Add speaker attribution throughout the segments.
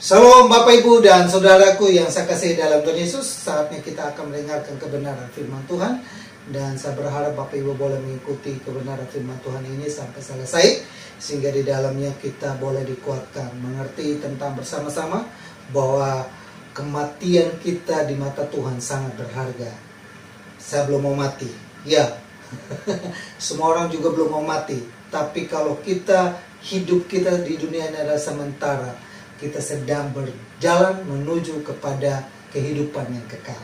Speaker 1: Shalom Bapak Ibu dan Saudaraku yang saya kasih dalam Tuhan Yesus. Saatnya kita akan mendengarkan kebenaran firman Tuhan. Dan saya berharap Bapak Ibu boleh mengikuti kebenaran firman Tuhan ini sampai selesai, sehingga di dalamnya kita boleh dikuatkan, mengerti tentang bersama-sama bahwa kematian kita di mata Tuhan sangat berharga. Saya belum mau mati, ya. Semua orang juga belum mau mati. Tapi kalau hidup kita di dunia ini adalah sementara, kita sedang berjalan menuju kepada kehidupan yang kekal.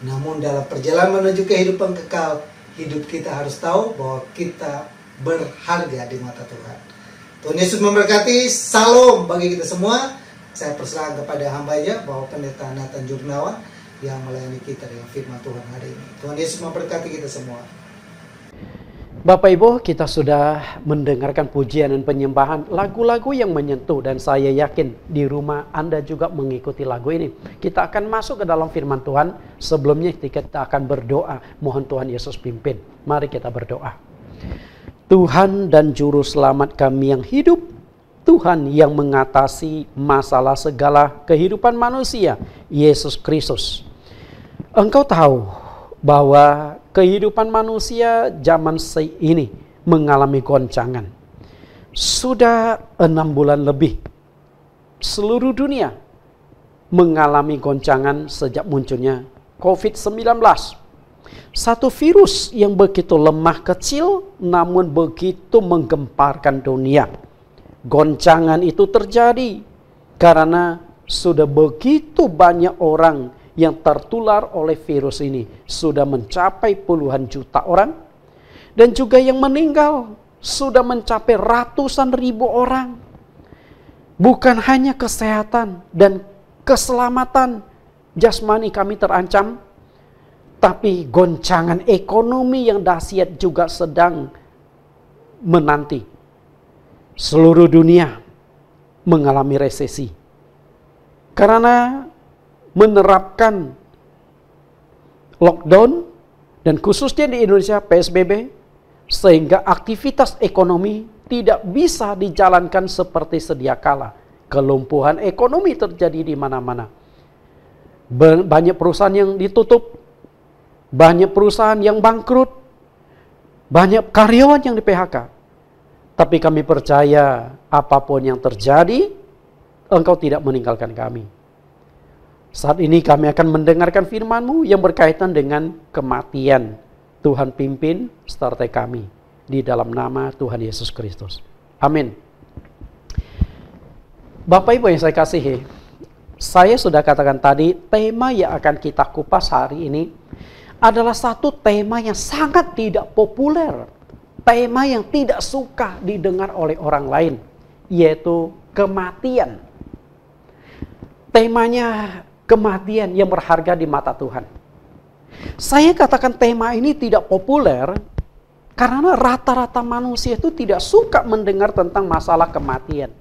Speaker 1: Namun dalam perjalanan menuju kehidupan kekal, hidup kita harus tahu bahwa kita berharga di mata Tuhan. Tuhan Yesus memberkati. Salam bagi kita semua. Saya persilakan kepada hambanya bahwa Pendeta Nathan Jurnawan yang melayani kita dengan firman Tuhan hari ini. Tuhan Yesus memberkati kita semua.
Speaker 2: Bapak Ibu, kita sudah mendengarkan pujian dan penyembahan, lagu-lagu yang menyentuh, dan saya yakin di rumah Anda juga mengikuti lagu ini. Kita akan masuk ke dalam firman Tuhan. Sebelumnya kita akan berdoa, mohon Tuhan Yesus pimpin. Mari kita berdoa. Tuhan dan Juru Selamat kami yang hidup, Tuhan yang mengatasi masalah segala kehidupan manusia, Yesus Kristus. Engkau tahu bahwa kehidupan manusia zaman ini mengalami goncangan. Sudah 6 bulan lebih seluruh dunia mengalami goncangan sejak munculnya COVID-19. Satu virus yang begitu lemah kecil namun begitu menggemparkan dunia. Goncangan itu terjadi karena sudah begitu banyak orang yang tertular oleh virus ini, sudah mencapai puluhan juta orang, dan juga yang meninggal sudah mencapai ratusan ribu orang. Bukan hanya kesehatan dan keselamatan jasmani kami terancam, tapi goncangan ekonomi yang dahsyat juga sedang menanti. Seluruh dunia mengalami resesi karena menerapkan lockdown dan khususnya di Indonesia PSBB, sehingga aktivitas ekonomi tidak bisa dijalankan seperti sedia kala. Kelumpuhan ekonomi terjadi di mana-mana. Banyak perusahaan yang ditutup, banyak perusahaan yang bangkrut, banyak karyawan yang di PHK. Tapi kami percaya apapun yang terjadi, Engkau tidak meninggalkan kami. Saat ini kami akan mendengarkan firman-Mu yang berkaitan dengan kematian. Tuhan pimpin sertai kami di dalam nama Tuhan Yesus Kristus. Amin. Bapak Ibu yang saya kasihi, saya sudah katakan tadi, tema yang akan kita kupas hari ini adalah satu tema yang sangat tidak populer. Tema yang tidak suka didengar oleh orang lain, yaitu kematian. Temanya kematian yang berharga di mata Tuhan. Saya katakan tema ini tidak populer karena rata-rata manusia itu tidak suka mendengar tentang masalah kematian.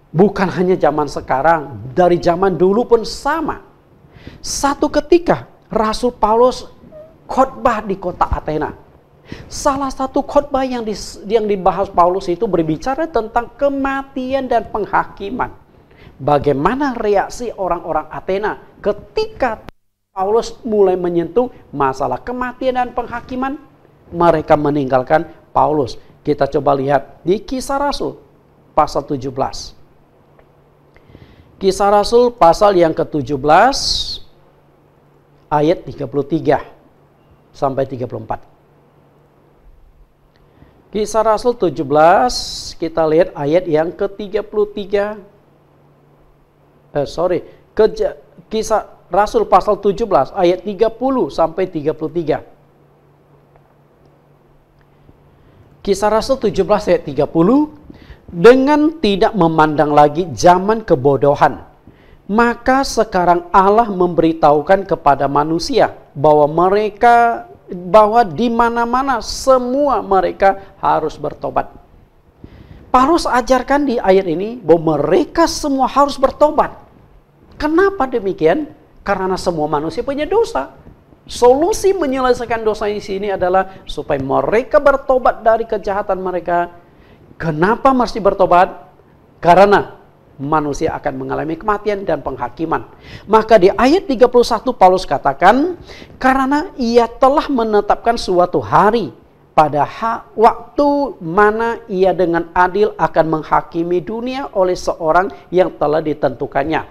Speaker 2: Bukan hanya zaman sekarang, dari zaman dulu pun sama. Satu ketika Rasul Paulus khotbah di kota Athena. Salah satu khotbah yang dibahas Paulus itu berbicara tentang kematian dan penghakiman. Bagaimana reaksi orang-orang Athena ketika Paulus mulai menyentuh masalah kematian dan penghakiman? Mereka meninggalkan Paulus. Kita coba lihat di Kisah Rasul pasal 17. Kisah Rasul pasal yang ke-17 ayat 33 sampai 34. Kisah Rasul 17, kita lihat ayat yang ke-33. Kisah Rasul pasal 17 ayat 30 sampai 33. Kisah Rasul 17 ayat 30. Dengan tidak memandang lagi zaman kebodohan, maka sekarang Allah memberitahukan kepada manusia bahwa di mana-mana semua mereka harus bertobat. Paulus ajarkan di ayat ini bahwa mereka semua harus bertobat. Kenapa demikian? Karena semua manusia punya dosa. Solusi menyelesaikan dosa di sini adalah supaya mereka bertobat dari kejahatan mereka. Kenapa mesti bertobat? Karena manusia akan mengalami kematian dan penghakiman. Maka di ayat 31 Paulus katakan, karena ia telah menetapkan suatu hari pada waktu mana ia dengan adil akan menghakimi dunia oleh seorang yang telah ditentukannya.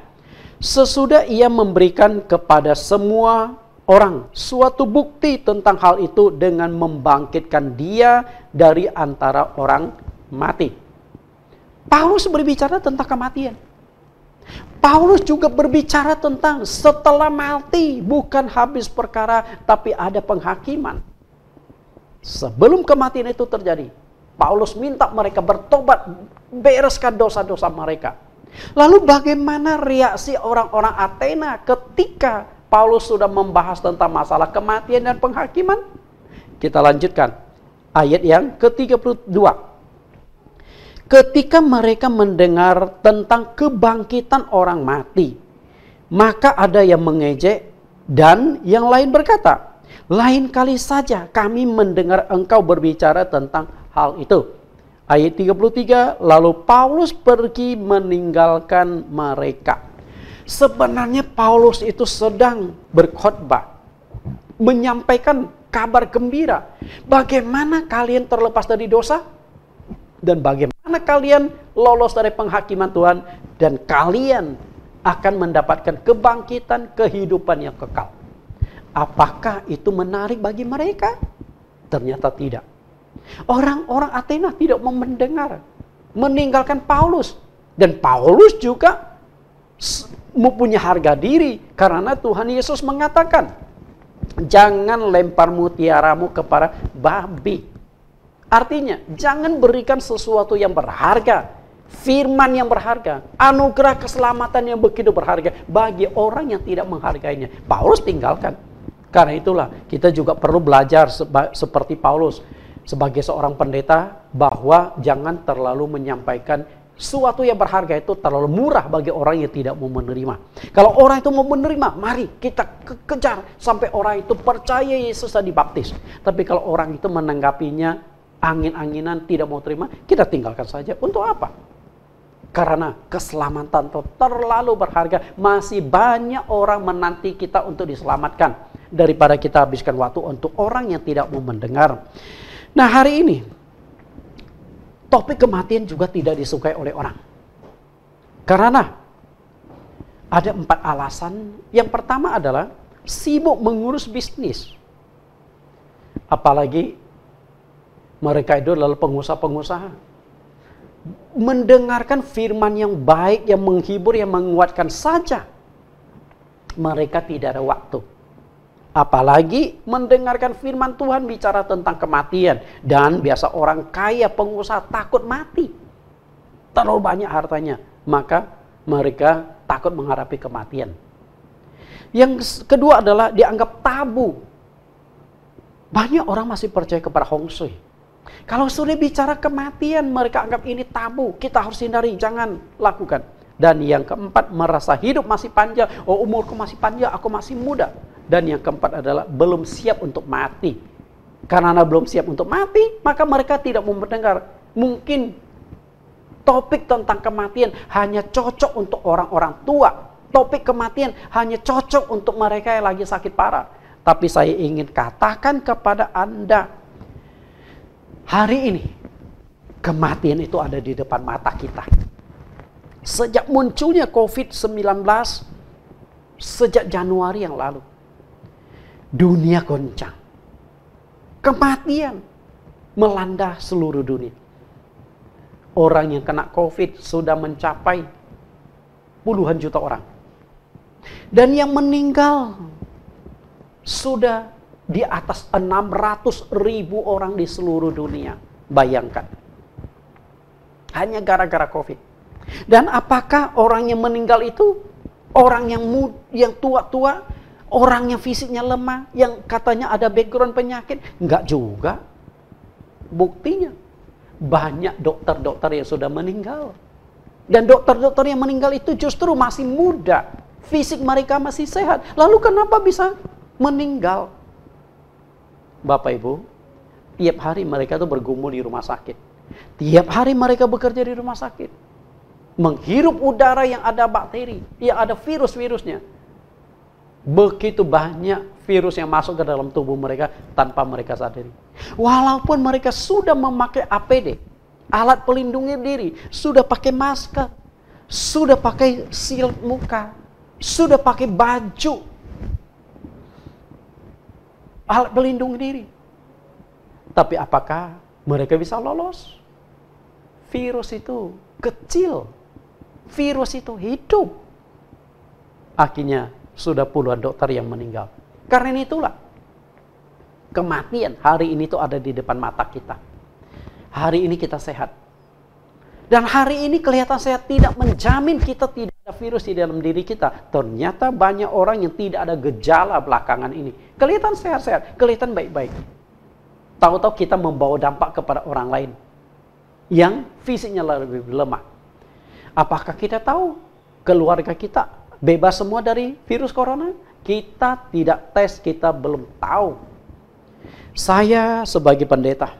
Speaker 2: Sesudah ia memberikan kepada semua orang suatu bukti tentang hal itu dengan membangkitkan dia dari antara orang mati. Paulus berbicara tentang kematian. Paulus juga berbicara tentang setelah mati bukan habis perkara tapi ada penghakiman. Sebelum kematian itu terjadi, Paulus minta mereka bertobat, bereskan dosa-dosa mereka. Lalu bagaimana reaksi orang-orang Athena ketika Paulus sudah membahas tentang masalah kematian dan penghakiman? Kita lanjutkan ayat yang ke-32. Ketika mereka mendengar tentang kebangkitan orang mati, maka ada yang mengejek dan yang lain berkata, lain kali saja kami mendengar engkau berbicara tentang hal itu. Ayat 33, lalu Paulus pergi meninggalkan mereka. Sebenarnya Paulus itu sedang berkhotbah, menyampaikan kabar gembira. Bagaimana kalian terlepas dari dosa? Dan bagaimana kalian lolos dari penghakiman Tuhan. Dan kalian akan mendapatkan kebangkitan kehidupan yang kekal. Apakah itu menarik bagi mereka? Ternyata tidak. Orang-orang Athena tidak mau mendengar, meninggalkan Paulus. Dan Paulus juga mempunyai harga diri. Karena Tuhan Yesus mengatakan, jangan lempar mutiaramu kepada babi. Artinya, jangan berikan sesuatu yang berharga, firman yang berharga, anugerah keselamatan yang begitu berharga bagi orang yang tidak menghargainya. Paulus tinggalkan. Karena itulah kita juga perlu belajar seperti Paulus sebagai seorang pendeta, bahwa jangan terlalu menyampaikan sesuatu yang berharga itu terlalu murah bagi orang yang tidak mau menerima. Kalau orang itu mau menerima, mari kita kejar sampai orang itu percaya Yesus dan dibaptis. Tapi kalau orang itu menanggapinya angin-anginan, tidak mau terima, kita tinggalkan saja. Untuk apa? Karena keselamatan itu terlalu berharga. Masih banyak orang menanti kita untuk diselamatkan, daripada kita habiskan waktu untuk orang yang tidak mau mendengar. Nah, hari ini topik kematian juga tidak disukai oleh orang. Karena ada 4 alasan. Yang pertama adalah sibuk mengurus bisnis. Apalagi mereka itu adalah pengusaha-pengusaha. Mendengarkan firman yang baik, yang menghibur, yang menguatkan saja, mereka tidak ada waktu. Apalagi mendengarkan firman Tuhan bicara tentang kematian. Dan biasa orang kaya, pengusaha takut mati. Terlalu banyak hartanya. Maka mereka takut menghadapi kematian. Yang kedua adalah dianggap tabu. Banyak orang masih percaya kepada Hong Shui. Kalau sudah bicara kematian, mereka anggap ini tabu. Kita harus hindari, jangan lakukan. Dan yang keempat, merasa hidup masih panjang. Oh, umurku masih panjang, aku masih muda. Dan yang keempat adalah belum siap untuk mati. Karena belum siap untuk mati, maka mereka tidak mau mendengar. Mungkin topik tentang kematian hanya cocok untuk orang-orang tua. Topik kematian hanya cocok untuk mereka yang lagi sakit parah. Tapi saya ingin katakan kepada Anda, hari ini, kematian itu ada di depan mata kita. Sejak munculnya COVID-19, sejak Januari yang lalu, dunia goncang. Kematian melanda seluruh dunia. Orang yang kena COVID sudah mencapai puluhan juta orang. Dan yang meninggal sudah di atas 600.000 orang di seluruh dunia. Bayangkan. Hanya gara-gara COVID. Dan apakah orang yang meninggal itu orang yang tua-tua, orang yang fisiknya lemah, yang katanya ada background penyakit? Enggak juga. Buktinya banyak dokter-dokter yang sudah meninggal. Dan dokter-dokter yang meninggal itu justru masih muda. Fisik mereka masih sehat. Lalu kenapa bisa meninggal? Bapak Ibu, tiap hari mereka tuh bergumul di rumah sakit. Tiap hari mereka bekerja di rumah sakit. menghirup udara yang ada bakteri, yang ada virus-virusnya. Begitu banyak virus yang masuk ke dalam tubuh mereka tanpa mereka sadari. Walaupun mereka sudah memakai APD, alat pelindung diri, sudah pakai masker, sudah pakai shield muka, sudah pakai baju, alat pelindung diri. Tapi apakah mereka bisa lolos? Virus itu kecil. Virus itu hidup. Akhirnya sudah puluhan dokter yang meninggal. Karena itulah kematian hari ini tuh ada di depan mata kita. Hari ini kita sehat. Dan hari ini kelihatan sehat tidak menjamin kita tidak ada virus di dalam diri kita. Ternyata banyak orang yang tidak ada gejala belakangan ini. Kelihatan sehat-sehat, kelihatan baik-baik. Tahu-tahu kita membawa dampak kepada orang lain yang fisiknya lebih lemah. Apakah kita tahu keluarga kita bebas semua dari virus corona? Kita tidak tes, kita belum tahu. Saya sebagai pendeta,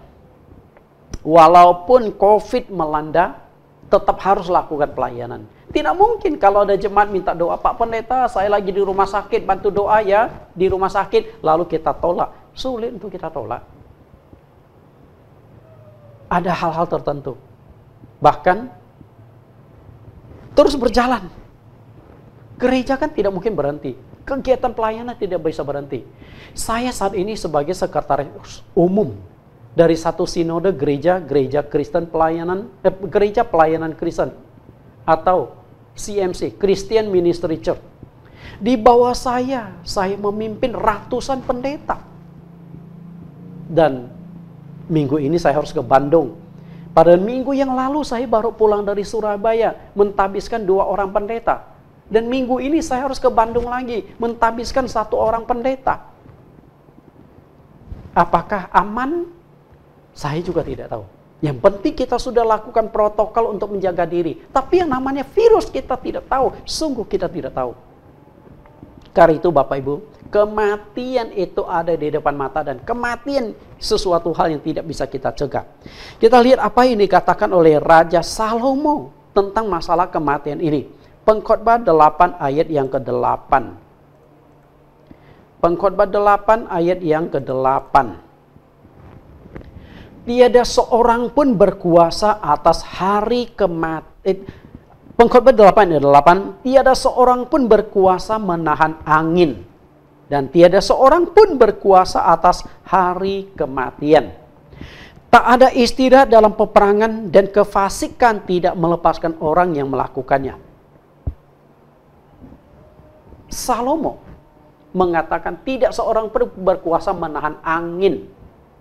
Speaker 2: walaupun COVID melanda, tetap harus lakukan pelayanan. Tidak mungkin kalau ada jemaat minta doa, Pak Pendeta, saya lagi di rumah sakit, bantu doa ya, di rumah sakit, lalu kita tolak. Sulit untuk kita tolak. Ada hal-hal tertentu. Bahkan terus berjalan. Gereja kan tidak mungkin berhenti. Kegiatan pelayanan tidak bisa berhenti. Saya saat ini sebagai sekretaris umum dari satu sinode gereja Kristen pelayanan, gereja pelayanan Kristen atau CMC, Christian Ministry Church. Di bawah saya memimpin ratusan pendeta. Dan minggu ini saya harus ke Bandung. Pada minggu yang lalu saya baru pulang dari Surabaya, mentabiskan 2 orang pendeta. Dan minggu ini saya harus ke Bandung lagi, mentabiskan 1 orang pendeta. Apakah aman? Saya juga tidak tahu. Yang penting kita sudah lakukan protokol untuk menjaga diri. Tapi yang namanya virus kita tidak tahu. Sungguh kita tidak tahu. Karena itu Bapak Ibu, kematian itu ada di depan mata dan kematian sesuatu hal yang tidak bisa kita cegah. Kita lihat apa yang dikatakan oleh Raja Salomo tentang masalah kematian ini. Pengkhotbah 8 ayat yang ke-8. Pengkhotbah 8 ayat yang ke-8. Tiada seorang pun berkuasa atas hari kematian. Pengkhotbah 8 ayat 8. Tiada seorang pun berkuasa menahan angin. Dan tiada seorang pun berkuasa atas hari kematian. Tak ada istirahat dalam peperangan dan kefasikan tidak melepaskan orang yang melakukannya. Salomo mengatakan tidak seorang pun berkuasa menahan angin.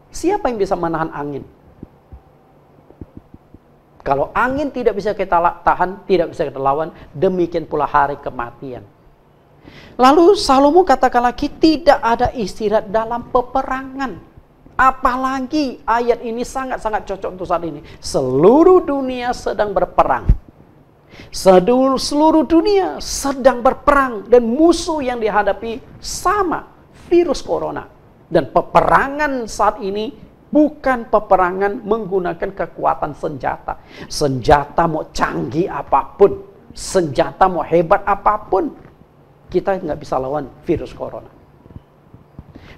Speaker 2: Siapa yang bisa menahan angin? Kalau angin tidak bisa kita tahan, tidak bisa kita lawan, demikian pula hari kematian. Lalu Salomo katakan lagi tidak ada istirahat dalam peperangan. Apalagi ayat ini sangat-sangat cocok untuk saat ini. Seluruh dunia sedang berperang. Seluruh dunia sedang berperang dan musuh yang dihadapi sama, virus corona. Dan peperangan saat ini bukan peperangan menggunakan kekuatan senjata. Senjata mau canggih apapun, senjata mau hebat apapun, kita nggak bisa lawan virus corona.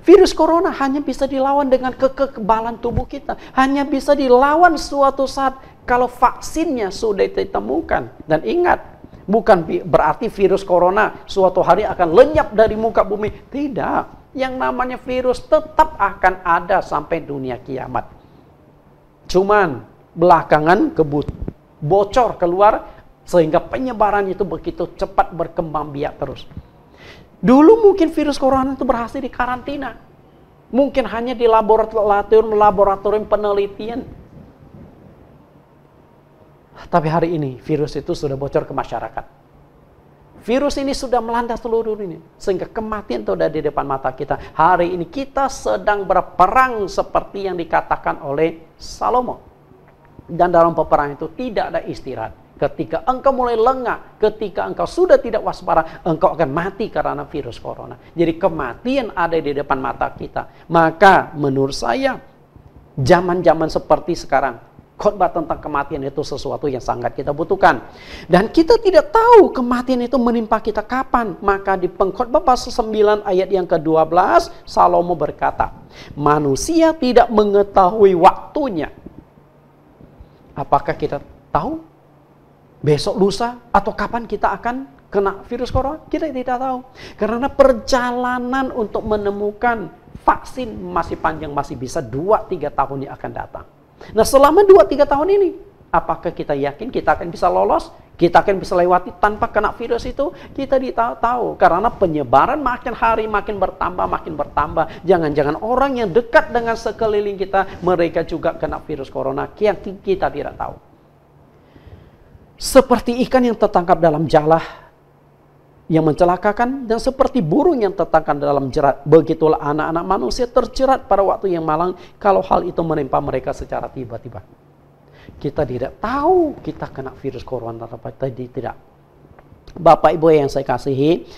Speaker 2: Virus corona hanya bisa dilawan dengan kekebalan tubuh kita. Hanya bisa dilawan suatu saat kalau vaksinnya sudah ditemukan. Dan ingat, bukan berarti virus corona suatu hari akan lenyap dari muka bumi. Tidak. Yang namanya virus tetap akan ada sampai dunia kiamat. Cuman belakangan bocor keluar sehingga penyebaran itu begitu cepat berkembang biak terus. Dulu mungkin virus corona itu berhasil di karantina. Mungkin hanya di laboratorium penelitian. Tapi hari ini virus itu sudah bocor ke masyarakat. Virus ini sudah melanda seluruh dunia. Sehingga kematian itu ada di depan mata kita. Hari ini kita sedang berperang seperti yang dikatakan oleh Salomo. Dan dalam peperangan itu tidak ada istirahat. Ketika engkau mulai lengah, ketika engkau sudah tidak waspada, engkau akan mati karena virus corona. Jadi kematian ada di depan mata kita. Maka menurut saya, zaman-zaman seperti sekarang, Khotbah tentang kematian itu sesuatu yang sangat kita butuhkan. Dan kita tidak tahu kematian itu menimpa kita kapan. Maka di Pengkhotbah pasal 9 ayat yang ke-12, Salomo berkata, manusia tidak mengetahui waktunya. Apakah kita tahu besok, lusa, atau kapan kita akan kena virus corona? Kita tidak tahu. Karena perjalanan untuk menemukan vaksin masih panjang, masih bisa 2-3 tahun yang akan datang. Nah, selama 2-3 tahun ini, apakah kita yakin kita akan bisa lolos? Kita akan bisa lewati tanpa kena virus itu? Kita tidak tahu. Karena penyebaran makin hari makin bertambah. Jangan-jangan orang yang dekat dengan sekeliling kita, mereka juga kena virus corona. Kita tidak tahu. Seperti ikan yang tertangkap dalam jala yang mencelakakan, dan seperti burung yang tertangkap dalam jerat, begitulah anak-anak manusia terjerat pada waktu yang malang kalau hal itu menimpa mereka secara tiba-tiba. Kita tidak tahu kita kena virus corona atau tidak. Bapak Ibu yang saya kasihi,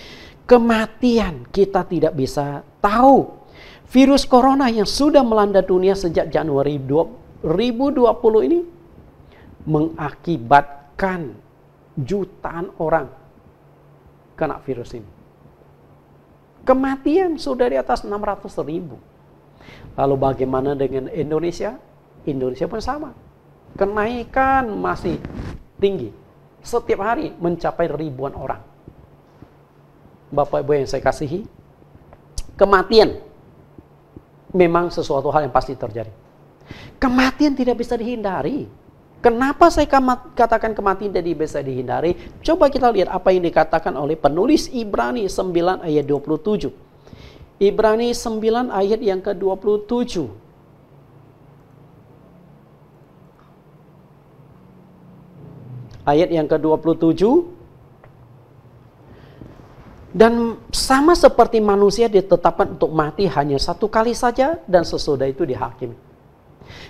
Speaker 2: kematian kita tidak bisa tahu. Virus corona yang sudah melanda dunia sejak Januari 2020 ini mengakibatkan jutaan orang kena virus ini. Kematian sudah di atas 600.000. Lalu bagaimana dengan Indonesia? Indonesia pun sama. Kenaikan masih tinggi. Setiap hari mencapai ribuan orang. Bapak Ibu yang saya kasihi, kematian memang sesuatu hal yang pasti terjadi. Kematian tidak bisa dihindari. Kenapa saya katakan kematian tidak bisa dihindari? Coba kita lihat apa yang dikatakan oleh penulis Ibrani 9 ayat 27. Ibrani 9 ayat yang ke-27. Ayat yang ke-27. Dan sama seperti manusia ditetapkan untuk mati hanya satu kali saja dan sesudah itu dihakimi.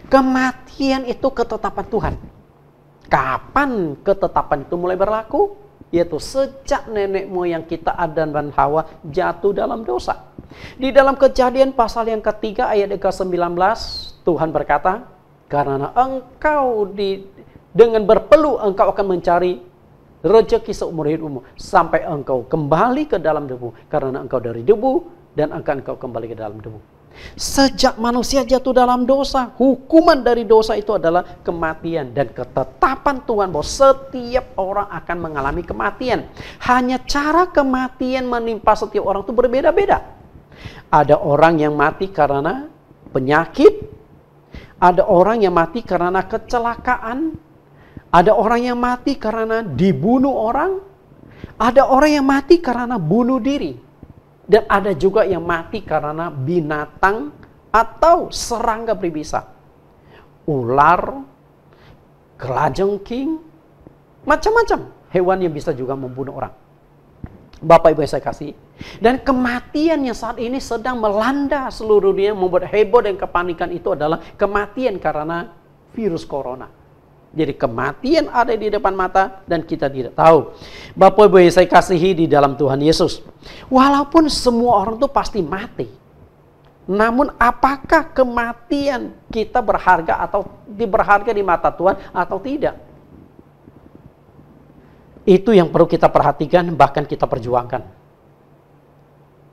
Speaker 2: Kematian itu ketetapan Tuhan. Kapan ketetapan itu mulai berlaku? Yaitu sejak nenek moyang kita Adam dan Hawa jatuh dalam dosa. Di dalam Kejadian pasal yang ketiga ayat ke-19, Tuhan berkata, karena engkau dengan berpeluh engkau akan mencari rezeki seumur hidupmu sampai engkau kembali ke dalam debu, karena engkau dari debu dan akan engkau kembali ke dalam debu. Sejak manusia jatuh dalam dosa, hukuman dari dosa itu adalah kematian. Dan ketetapan Tuhan bahwa setiap orang akan mengalami kematian. Hanya cara kematian menimpa setiap orang itu berbeda-beda. Ada orang yang mati karena penyakit. Ada orang yang mati karena kecelakaan. Ada orang yang mati karena dibunuh orang. Ada orang yang mati karena bunuh diri. Dan ada juga yang mati karena binatang atau serangga berbisa. Ular, kelajengking, macam-macam hewan yang bisa juga membunuh orang. Bapak Ibu yang saya kasih. Dan kematian yang saat ini sedang melanda seluruh dunia, membuat heboh dan kepanikan itu adalah kematian karena virus corona. Jadi kematian ada di depan mata dan kita tidak tahu. Bapak Ibu yang saya kasihi di dalam Tuhan Yesus. Walaupun semua orang itu pasti mati. Namun apakah kematian kita berharga atau berharga di mata Tuhan atau tidak? Itu yang perlu kita perhatikan, bahkan kita perjuangkan.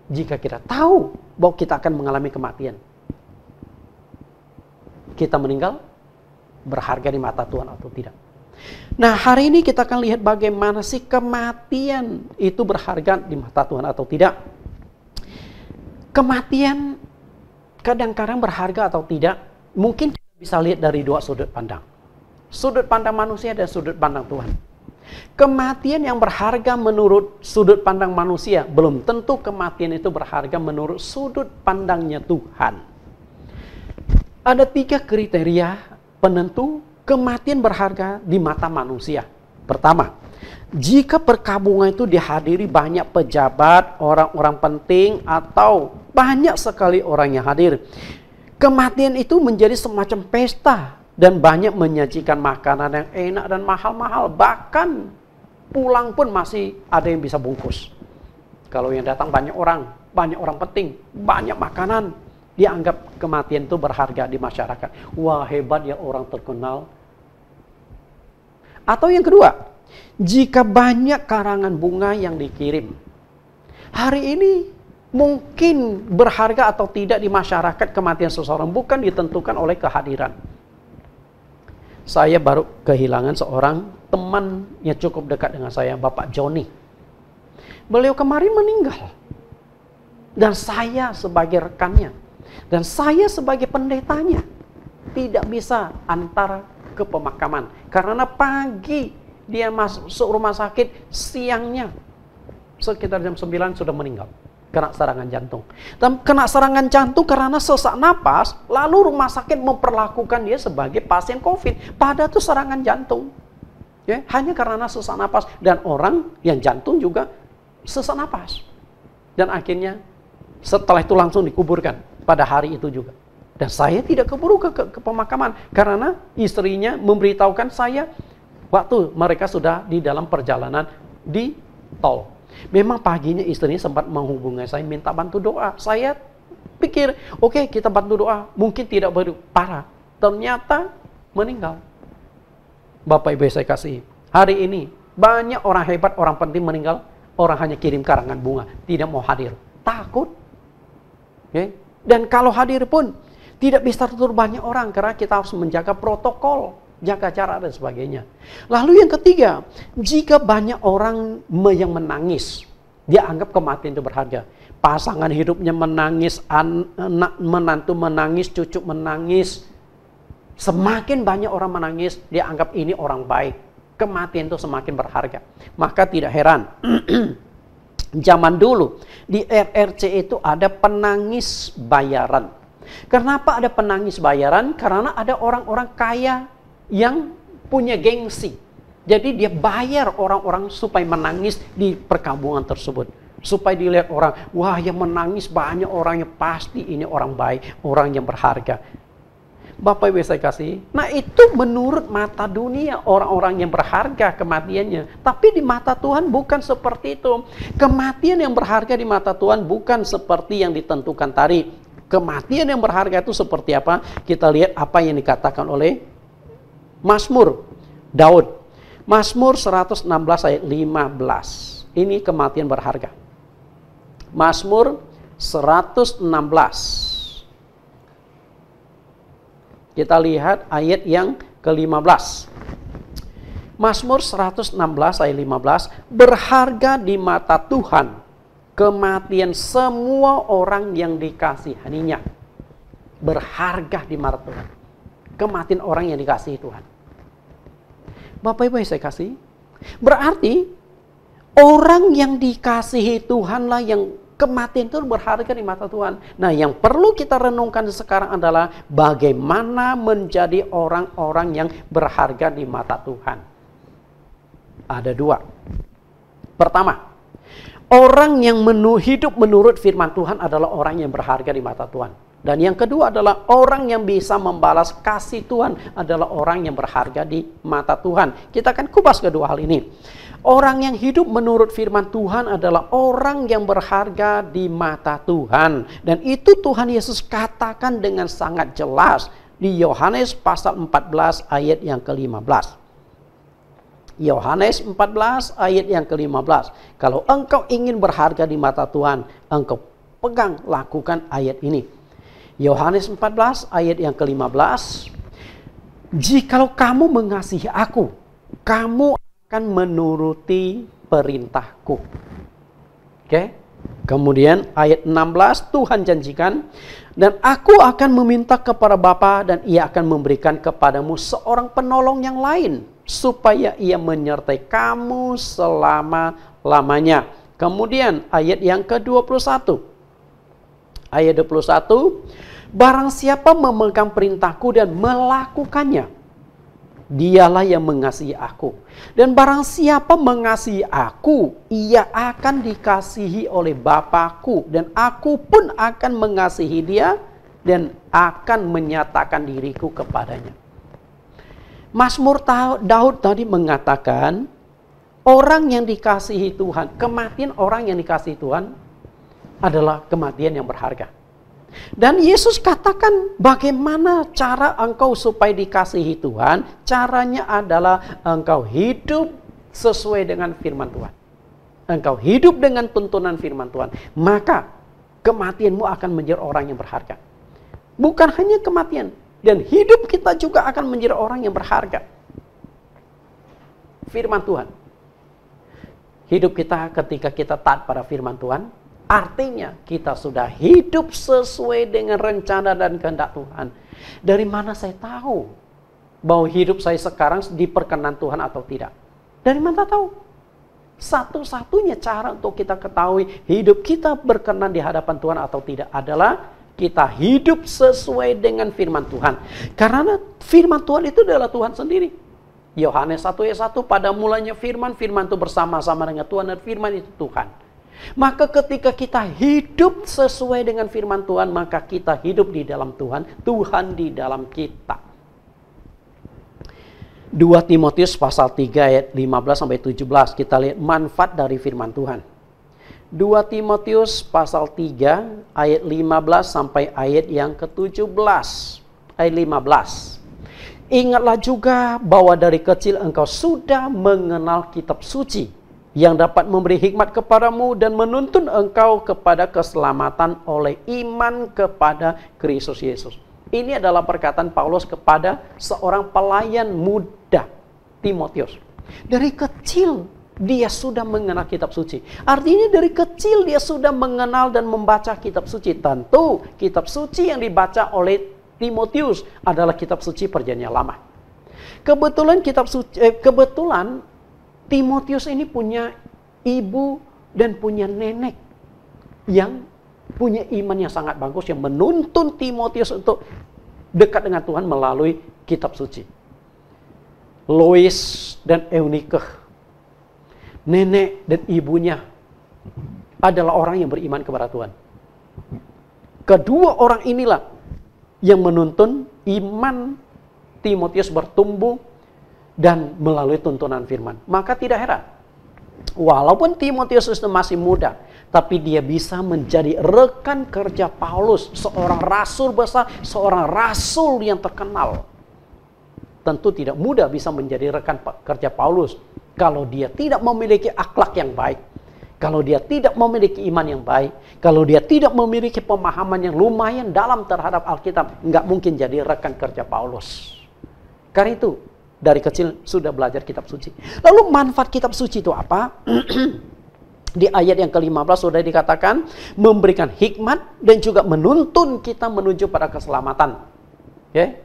Speaker 2: Jika kita tahu bahwa kita akan mengalami kematian, kita meninggal, berharga di mata Tuhan atau tidak. Nah, hari ini kita akan lihat bagaimana sih kematian itu berharga di mata Tuhan atau tidak. Kematian kadang-kadang berharga atau tidak, mungkin kita bisa lihat dari dua sudut pandang. Sudut pandang manusia dan sudut pandang Tuhan. Kematian yang berharga menurut sudut pandang manusia, belum tentu kematian itu berharga menurut sudut pandangnya Tuhan. Ada 3 kriteria penentu kematian berharga di mata manusia. Pertama, jika perkabungan itu dihadiri banyak pejabat, orang-orang penting, atau banyak sekali orang yang hadir, kematian itu menjadi semacam pesta dan banyak menyajikan makanan yang enak dan mahal-mahal. Bahkan pulang pun masih ada yang bisa bungkus. Kalau yang datang banyak orang penting, banyak makanan. Dianggap kematian itu berharga di masyarakat. Wah, hebat ya orang terkenal Atau yang kedua, jika banyak karangan bunga yang dikirim. Hari ini mungkin berharga atau tidak di masyarakat kematian seseorang bukan ditentukan oleh kehadiran. Saya baru kehilangan seorang teman yang cukup dekat dengan saya, Bapak Joni. Beliau kemarin meninggal. Dan saya sebagai rekannya. Dan saya sebagai pendetanya. Tidak bisa antar ke pemakaman. Karena pagi dia masuk rumah sakit, siangnya sekitar jam 9 sudah meninggal. Kena serangan jantung. Dan kena serangan jantung karena sesak napas, lalu rumah sakit memperlakukan dia sebagai pasien COVID. Padahal itu serangan jantung. Ya, hanya karena sesak napas. Dan orang yang jantung juga sesak napas. Dan akhirnya setelah itu langsung dikuburkan pada hari itu juga. Dan saya tidak keburu ke pemakaman. Karena istrinya memberitahukan saya waktu mereka sudah di dalam perjalanan di tol. Memang paginya istrinya sempat menghubungi saya minta bantu doa. Saya pikir, oke, kita bantu doa. Mungkin tidak parah. Ternyata meninggal. Bapak Ibu saya kasih. Hari ini banyak orang hebat, orang penting meninggal. Orang hanya kirim karangan bunga. Tidak mau hadir. Takut. Okay? Dan kalau hadir pun tidak bisa tertutur banyak orang. Karena kita harus menjaga protokol. Jaga jarak dan sebagainya. Lalu yang ketiga, jika banyak orang yang menangis, dia anggap kematian itu berharga. Pasangan hidupnya menangis, anak menantu menangis, cucu menangis. Semakin banyak orang menangis, dia anggap ini orang baik. Kematian itu semakin berharga. Maka tidak heran. Zaman dulu, di RRC itu ada penangis bayaran. Kenapa ada penangis bayaran? Karena ada orang-orang kaya yang punya gengsi. Jadi dia bayar orang-orang supaya menangis di perkampungan tersebut. Supaya dilihat orang, wah yang menangis banyak orangnya, pasti ini orang baik, orang yang berharga. Bapak Ibu saya kasih, nah itu menurut mata dunia orang-orang yang berharga kematiannya. Tapi di mata Tuhan bukan seperti itu. Kematian yang berharga di mata Tuhan bukan seperti yang ditentukan tadi. Kematian yang berharga itu seperti apa? Kita lihat apa yang dikatakan oleh Mazmur Daud. Mazmur 116 ayat 15. Ini kematian berharga. Mazmur 116. Kita lihat ayat yang ke-15. Mazmur 116 ayat 15. Berharga di mata Tuhan kematian semua orang yang dikasihaninya. Berharga di mata Tuhan. Kematian orang yang dikasihi Tuhan. Bapak Ibu yang saya kasih, berarti orang yang dikasihi Tuhanlah yang kematian itu berharga di mata Tuhan. Nah, yang perlu kita renungkan sekarang adalah bagaimana menjadi orang-orang yang berharga di mata Tuhan. Ada dua. Pertama, orang yang hidup menurut firman Tuhan adalah orang yang berharga di mata Tuhan. Dan yang kedua adalah orang yang bisa membalas kasih Tuhan adalah orang yang berharga di mata Tuhan. Kita akan kupas kedua hal ini. Orang yang hidup menurut firman Tuhan adalah orang yang berharga di mata Tuhan. Dan itu Tuhan Yesus katakan dengan sangat jelas di Yohanes pasal 14 ayat yang ke-15. Yohanes 14 ayat yang ke-15. Kalau engkau ingin berharga di mata Tuhan, engkau pegang, lakukan ayat ini. Yohanes 14 ayat yang ke-15. Jikalau kamu mengasihi aku, kamu akan menuruti perintahku. Oke. Kemudian ayat 16 Tuhan janjikan, dan aku akan meminta kepada Bapa dan ia akan memberikan kepadamu seorang penolong yang lain supaya ia menyertai kamu selama-lamanya. Kemudian ayat yang ke-21. Ayat 21, barang siapa memegang perintahku dan melakukannya, dialah yang mengasihi aku. Dan barang siapa mengasihi aku, ia akan dikasihi oleh Bapa-Ku. Dan aku pun akan mengasihi dia dan akan menyatakan diriku kepadanya. Mazmur Daud tadi mengatakan, orang yang dikasihi Tuhan, kematian orang yang dikasihi Tuhan adalah kematian yang berharga. Dan Yesus katakan bagaimana cara engkau supaya dikasihi Tuhan. Caranya adalah engkau hidup sesuai dengan firman Tuhan. Engkau hidup dengan tuntunan firman Tuhan. Maka kematianmu akan menjadi orang yang berharga. Bukan hanya kematian. Dan hidup kita juga akan menjadi orang yang berharga. Firman Tuhan. Hidup kita ketika kita taat pada firman Tuhan. Artinya kita sudah hidup sesuai dengan rencana dan kehendak Tuhan. Dari mana saya tahu bahwa hidup saya sekarang diperkenan Tuhan atau tidak? Dari mana tahu? Satu-satunya cara untuk kita ketahui hidup kita berkenan di hadapan Tuhan atau tidak adalah kita hidup sesuai dengan firman Tuhan. Karena firman Tuhan itu adalah Tuhan sendiri. Yohanes 1 ayat 1, pada mulanya firman, firman itu bersama-sama dengan Tuhan dan firman itu Tuhan. Maka ketika kita hidup sesuai dengan firman Tuhan, maka kita hidup di dalam Tuhan, Tuhan di dalam kita. 2 Timotius pasal 3 ayat 15 sampai 17, kita lihat manfaat dari firman Tuhan. 2 Timotius pasal 3 ayat 15 sampai ayat yang ke-17. Ayat 15. Ingatlah juga bahwa dari kecil engkau sudah mengenal kitab suci yang dapat memberi hikmat kepadamu dan menuntun engkau kepada keselamatan oleh iman kepada Kristus Yesus. Ini adalah perkataan Paulus kepada seorang pelayan muda, Timotius. Dari kecil dia sudah mengenal kitab suci. Artinya dari kecil dia sudah mengenal dan membaca kitab suci. Tentu kitab suci yang dibaca oleh Timotius adalah kitab suci Perjanjian Lama. Kebetulan Timotius ini punya ibu dan punya nenek yang punya iman yang sangat bagus, yang menuntun Timotius untuk dekat dengan Tuhan melalui kitab suci. Lois dan Eunike, nenek dan ibunya adalah orang yang beriman kepada Tuhan. Kedua orang inilah yang menuntun iman Timotius bertumbuh dan melalui tuntunan firman. Maka tidak heran, walaupun Timotius masih muda, tapi dia bisa menjadi rekan kerja Paulus, seorang rasul besar, seorang rasul yang terkenal. Tentu tidak mudah bisa menjadi rekan kerja Paulus kalau dia tidak memiliki akhlak yang baik, kalau dia tidak memiliki iman yang baik, kalau dia tidak memiliki pemahaman yang lumayan dalam terhadap Alkitab, nggak mungkin jadi rekan kerja Paulus. Karena itu dari kecil sudah belajar kitab suci. Lalu manfaat kitab suci itu apa? Di ayat yang ke-15 sudah dikatakan memberikan hikmat dan juga menuntun kita menuju pada keselamatan. Okay?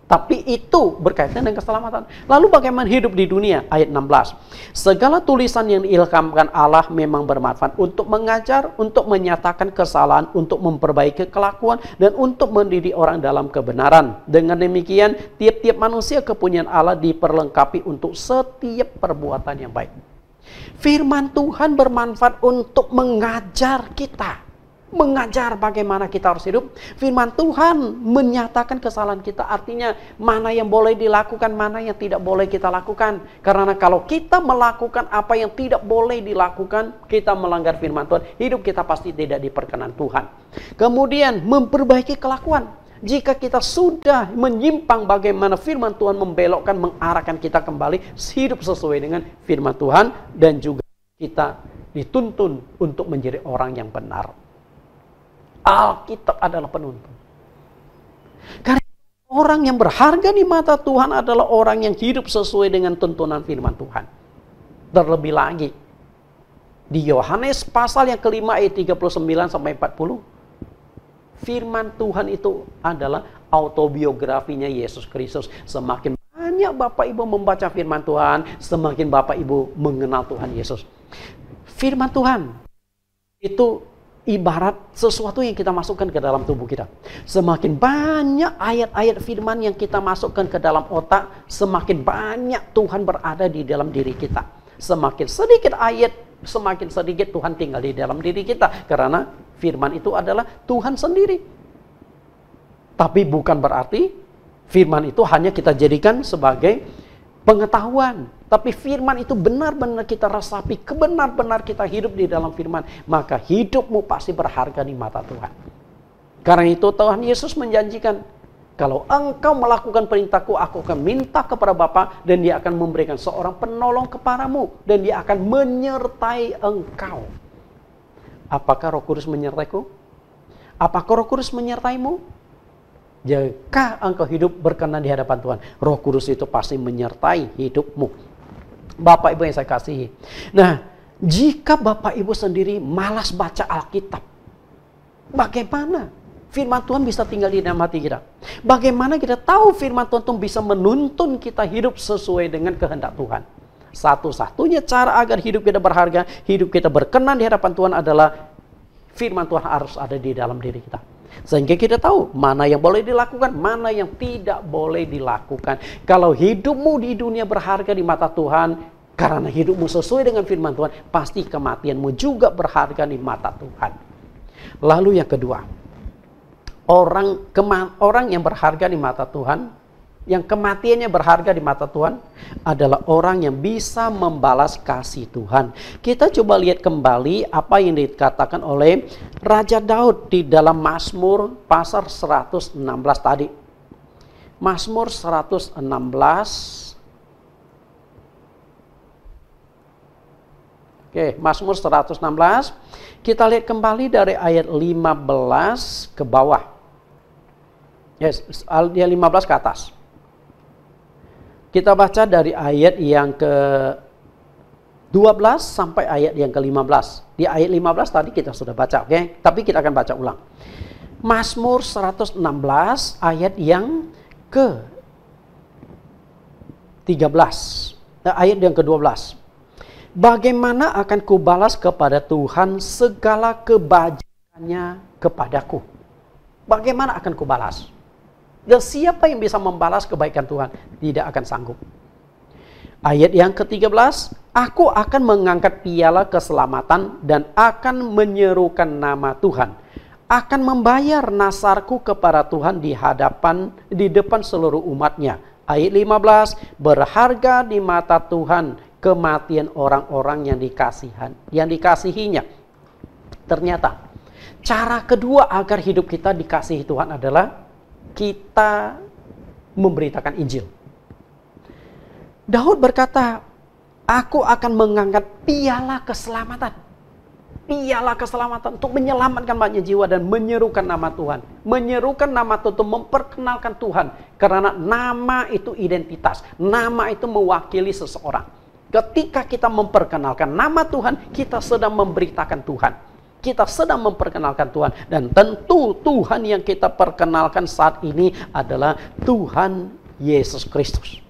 Speaker 2: Tapi itu berkaitan dengan keselamatan. Lalu bagaimana hidup di dunia? Ayat 16. Segala tulisan yang diilhamkan Allah memang bermanfaat untuk mengajar, untuk menyatakan kesalahan, untuk memperbaiki kelakuan, dan untuk mendidik orang dalam kebenaran. Dengan demikian, tiap-tiap manusia kepunyaan Allah diperlengkapi untuk setiap perbuatan yang baik. Firman Tuhan bermanfaat untuk mengajar kita. Mengajar bagaimana kita harus hidup. Firman Tuhan menyatakan kesalahan kita. Artinya mana yang boleh dilakukan, mana yang tidak boleh kita lakukan. Karena kalau kita melakukan apa yang tidak boleh dilakukan, kita melanggar firman Tuhan. Hidup kita pasti tidak diperkenan Tuhan. Kemudian memperbaiki kelakuan. Jika kita sudah menyimpang, bagaimana firman Tuhan membelokkan, mengarahkan kita kembali hidup sesuai dengan firman Tuhan. Dan juga kita dituntun untuk menjadi orang yang benar. Alkitab adalah penuntun. Karena orang yang berharga di mata Tuhan adalah orang yang hidup sesuai dengan tuntunan firman Tuhan. Terlebih lagi, di Yohanes pasal yang kelima ayat 39 sampai 40, firman Tuhan itu adalah autobiografinya Yesus Kristus. Semakin banyak Bapak Ibu membaca firman Tuhan, semakin Bapak Ibu mengenal Tuhan Yesus. Firman Tuhan itu ibarat sesuatu yang kita masukkan ke dalam tubuh kita. Semakin banyak ayat-ayat firman yang kita masukkan ke dalam otak, semakin banyak Tuhan berada di dalam diri kita. Semakin sedikit ayat, semakin sedikit Tuhan tinggal di dalam diri kita. Karena firman itu adalah Tuhan sendiri. Tapi bukan berarti firman itu hanya kita jadikan sebagai pengetahuan. Tapi firman itu benar-benar kita resapi, benar-benar kita hidup di dalam firman. Maka hidupmu pasti berharga di mata Tuhan. Karena itu Tuhan Yesus menjanjikan, kalau engkau melakukan perintahku, aku akan minta kepada Bapa dan dia akan memberikan seorang penolong kepadamu dan dia akan menyertai engkau. Apakah Roh Kudus menyertaiku? Apakah Roh Kudus menyertaimu? Jika engkau hidup berkenan di hadapan Tuhan, Roh Kudus itu pasti menyertai hidupmu. Bapak Ibu yang saya kasihi. Nah, jika Bapak Ibu sendiri malas baca Alkitab, bagaimana firman Tuhan bisa tinggal di dalam hati kita? Bagaimana kita tahu firman Tuhan itu bisa menuntun kita hidup sesuai dengan kehendak Tuhan? Satu-satunya cara agar hidup kita berharga, hidup kita berkenan di hadapan Tuhan adalah firman Tuhan harus ada di dalam diri kita. Sehingga kita tahu mana yang boleh dilakukan, mana yang tidak boleh dilakukan. Kalau hidupmu di dunia berharga di mata Tuhan, karena hidupmu sesuai dengan firman Tuhan, pasti kematianmu juga berharga di mata Tuhan. Lalu yang kedua, orang yang berharga di mata Tuhan, yang kematiannya berharga di mata Tuhan adalah orang yang bisa membalas kasih Tuhan. Kita coba lihat kembali apa yang dikatakan oleh Raja Daud di dalam Mazmur pasal 116 tadi. Mazmur 116. Oke, Mazmur 116. Kita lihat kembali dari ayat 15 ke bawah. Yes, dia 15 ke atas. Kita baca dari ayat yang ke-12 sampai ayat yang ke-15. Di ayat 15 tadi kita sudah baca, oke? Tapi kita akan baca ulang. Mazmur 116 ayat yang ke-13. Ayat yang ke-12. Bagaimana akan kubalas kepada Tuhan segala kebajikannya kepadaku? Bagaimana akan kubalas? Dan siapa yang bisa membalas kebaikan Tuhan? Tidak akan sanggup. Ayat yang ke-13, aku akan mengangkat piala keselamatan dan akan menyerukan nama Tuhan. Akan membayar nasarku kepada Tuhan di depan seluruh umatnya. Ayat 15, berharga di mata Tuhan kematian orang-orang yang dikasihinya. Ternyata, cara kedua agar hidup kita dikasihi Tuhan adalah kita memberitakan Injil. Daud berkata, aku akan mengangkat piala keselamatan. Piala keselamatan untuk menyelamatkan banyak jiwa dan menyerukan nama Tuhan. Menyerukan nama Tuhan untuk memperkenalkan Tuhan. Karena nama itu identitas. Nama itu mewakili seseorang. Ketika kita memperkenalkan nama Tuhan, kita sedang memberitakan Tuhan. Kita sedang memperkenalkan Tuhan. Dan tentu Tuhan yang kita perkenalkan saat ini adalah Tuhan Yesus Kristus.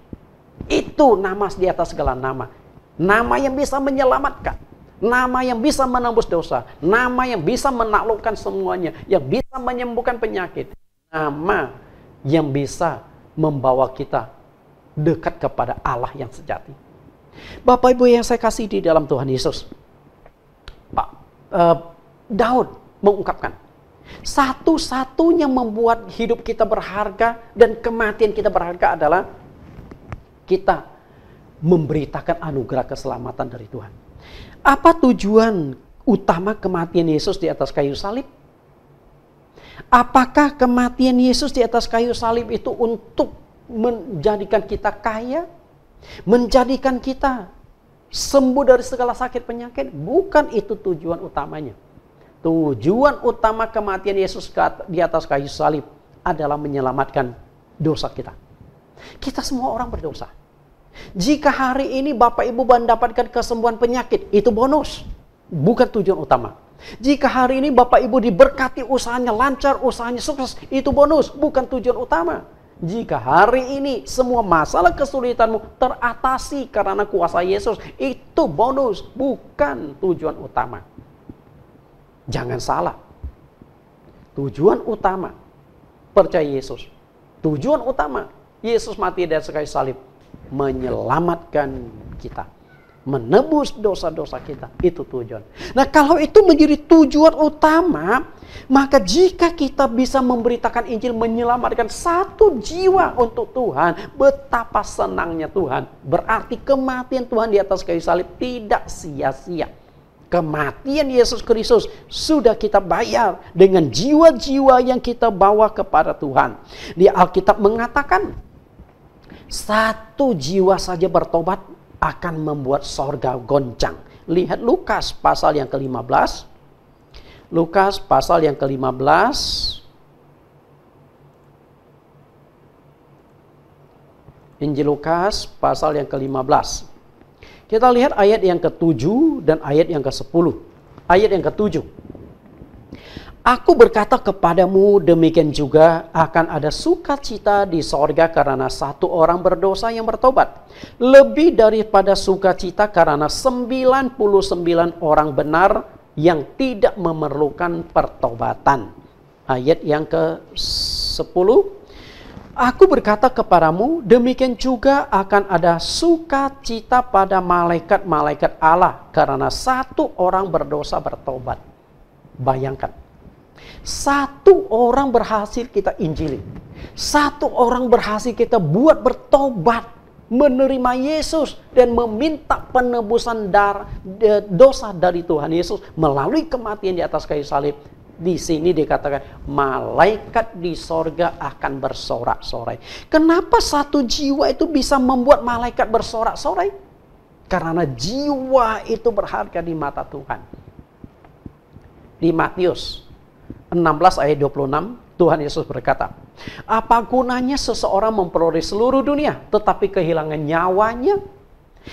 Speaker 2: Itu nama di atas segala nama. Nama yang bisa menyelamatkan. Nama yang bisa menembus dosa. Nama yang bisa menaklukkan semuanya. Yang bisa menyembuhkan penyakit. Nama yang bisa membawa kita dekat kepada Allah yang sejati. Bapak Ibu yang saya kasih di dalam Tuhan Yesus. Daud mengungkapkan, satu-satunya membuat hidup kita berharga dan kematian kita berharga adalah kita memberitakan anugerah keselamatan dari Tuhan. Apa tujuan utama kematian Yesus di atas kayu salib? Apakah kematian Yesus di atas kayu salib itu untuk menjadikan kita kaya? Menjadikan kita sembuh dari segala sakit penyakit? Bukan itu tujuan utamanya. Tujuan utama kematian Yesus di atas kayu salib adalah menyelamatkan dosa kita. Kita semua orang berdosa. Jika hari ini Bapak Ibu mendapatkan kesembuhan penyakit, itu bonus. Bukan tujuan utama. Jika hari ini Bapak Ibu diberkati usahanya lancar, usahanya sukses, itu bonus. Bukan tujuan utama. Jika hari ini semua masalah kesulitanmu teratasi karena kuasa Yesus, itu bonus. Bukan tujuan utama. Jangan salah. Tujuan utama percaya Yesus. Tujuan utama Yesus mati di atas kayu salib menyelamatkan kita, menebus dosa-dosa kita. Itu tujuan. Nah, kalau itu menjadi tujuan utama, maka jika kita bisa memberitakan Injil, menyelamatkan satu jiwa untuk Tuhan, betapa senangnya Tuhan. Berarti kematian Tuhan di atas kayu salib tidak sia-sia. Kematian Yesus Kristus sudah kita bayar dengan jiwa-jiwa yang kita bawa kepada Tuhan. Di Alkitab mengatakan, satu jiwa saja bertobat akan membuat sorga goncang. Lihat Lukas pasal yang ke-15. Lukas pasal yang ke-15. Injil Lukas pasal yang ke-15. Kita lihat ayat yang ke-7 dan ayat yang ke-10. Ayat yang ke-7. Aku berkata kepadamu, demikian juga akan ada sukacita di sorga karena satu orang berdosa yang bertobat. Lebih daripada sukacita karena 99 orang benar yang tidak memerlukan pertobatan. Ayat yang ke-10. Aku berkata kepadamu, demikian juga akan ada sukacita pada malaikat-malaikat Allah karena satu orang berdosa bertobat. Bayangkan, satu orang berhasil kita injili, satu orang berhasil kita buat bertobat, menerima Yesus dan meminta penebusan dosa dari Tuhan Yesus melalui kematian di atas kayu salib. Di sini dikatakan malaikat di sorga akan bersorak-sorai. Kenapa satu jiwa itu bisa membuat malaikat bersorak-sorai? Karena jiwa itu berharga di mata Tuhan. Di Matius 16 ayat 26, Tuhan Yesus berkata, apa gunanya seseorang memperoleh seluruh dunia tetapi kehilangan nyawanya?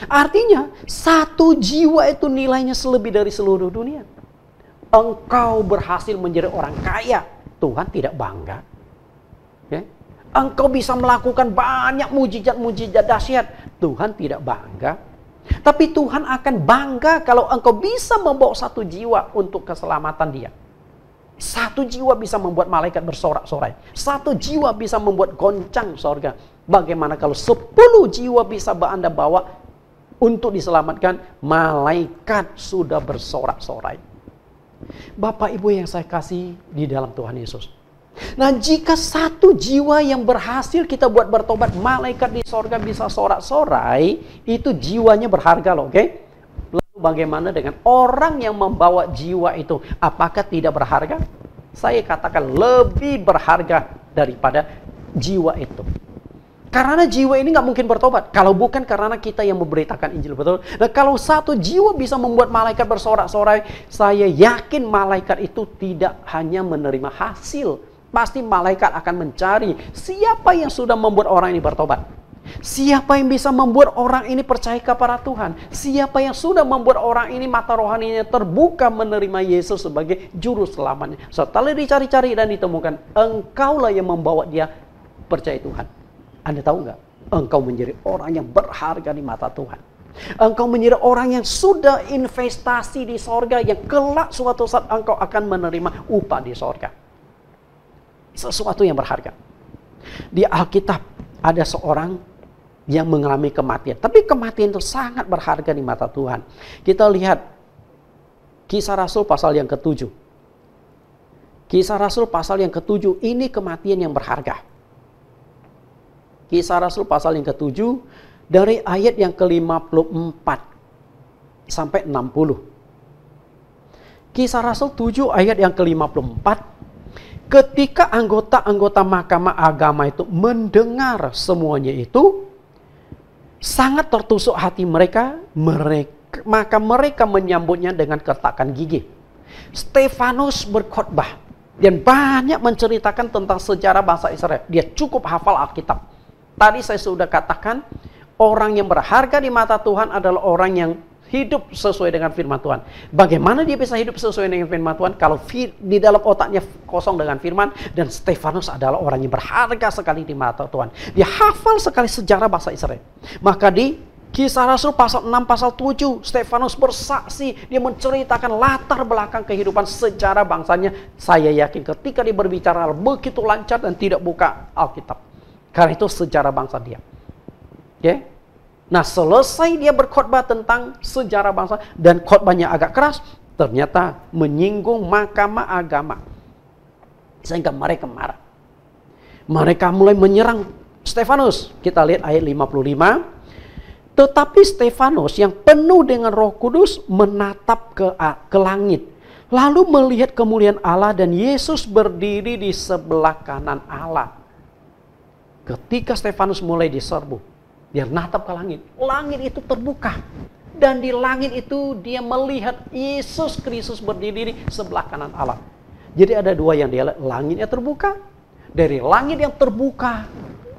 Speaker 2: Artinya satu jiwa itu nilainya lebih dari seluruh dunia. Engkau berhasil menjadi orang kaya, Tuhan tidak bangga. Okay? Engkau bisa melakukan banyak mujizat-mujizat dahsyat, Tuhan tidak bangga. Tapi Tuhan akan bangga kalau engkau bisa membawa satu jiwa untuk keselamatan dia. Satu jiwa bisa membuat malaikat bersorak-sorai. Satu jiwa bisa membuat goncang sorga. Bagaimana kalau 10 jiwa bisa Anda bawa untuk diselamatkan? Malaikat sudah bersorak-sorai. Bapak Ibu yang saya kasih di dalam Tuhan Yesus. Nah, jika satu jiwa yang berhasil kita buat bertobat, malaikat di sorga bisa sorak-sorai, itu jiwanya berharga loh, oke? Lalu bagaimana dengan orang yang membawa jiwa itu? Apakah tidak berharga? Saya katakan lebih berharga daripada jiwa itu. Karena jiwa ini nggak mungkin bertobat. Kalau bukan karena kita yang memberitakan Injil, betul. Nah, kalau satu jiwa bisa membuat malaikat bersorak-sorai, saya yakin malaikat itu tidak hanya menerima hasil. Pasti malaikat akan mencari siapa yang sudah membuat orang ini bertobat. Siapa yang bisa membuat orang ini percaya kepada Tuhan. Siapa yang sudah membuat orang ini mata rohaninya terbuka menerima Yesus sebagai juru selamatnya. Setelah dicari-cari dan ditemukan, engkaulah yang membawa dia percaya Tuhan. Anda tahu nggak? Engkau menjadi orang yang berharga di mata Tuhan. Engkau menjadi orang yang sudah investasi di sorga, yang kelak suatu saat engkau akan menerima upah di sorga. Sesuatu yang berharga. Di Alkitab ada seorang yang mengalami kematian. Tapi kematian itu sangat berharga di mata Tuhan. Kita lihat Kisah Rasul pasal yang ke-7. Kisah Rasul pasal yang ke-7, ini kematian yang berharga. Kisah Rasul pasal yang ke-7 dari ayat yang ke-54 sampai 60. Kisah Rasul 7 ayat yang ke-54. Ketika anggota-anggota Mahkamah Agama itu mendengar semuanya itu, sangat tertusuk hati mereka, maka mereka menyambutnya dengan kertakan gigi. Stefanus berkhotbah dan banyak menceritakan tentang sejarah bangsa Israel. Dia cukup hafal Alkitab. Tadi saya sudah katakan, orang yang berharga di mata Tuhan adalah orang yang hidup sesuai dengan firman Tuhan. Bagaimana dia bisa hidup sesuai dengan firman Tuhan kalau di dalam otaknya kosong dengan firman? Dan Stefanus adalah orang yang berharga sekali di mata Tuhan. Dia hafal sekali sejarah bangsa Israel. Maka di Kisah Rasul pasal 6, pasal 7, Stefanus bersaksi, dia menceritakan latar belakang kehidupan sejarah bangsanya. Saya yakin ketika dia berbicara begitu lancar dan tidak buka Alkitab. Karena itu sejarah bangsa dia. Okay? Nah, selesai dia berkhotbah tentang sejarah bangsa dan khotbahnya agak keras, ternyata menyinggung Mahkamah Agama. Sehingga mereka marah. Mereka mulai menyerang Stefanus. Kita lihat ayat 55. Tetapi Stefanus yang penuh dengan Roh Kudus menatap ke langit, lalu melihat kemuliaan Allah dan Yesus berdiri di sebelah kanan Allah. Ketika Stefanus mulai diserbu, dia natap ke langit. Langit itu terbuka. Dan di langit itu dia melihat Yesus Kristus berdiri di sebelah kanan Allah. Jadi ada dua yang dia lihat. Langitnya terbuka. Dari langit yang terbuka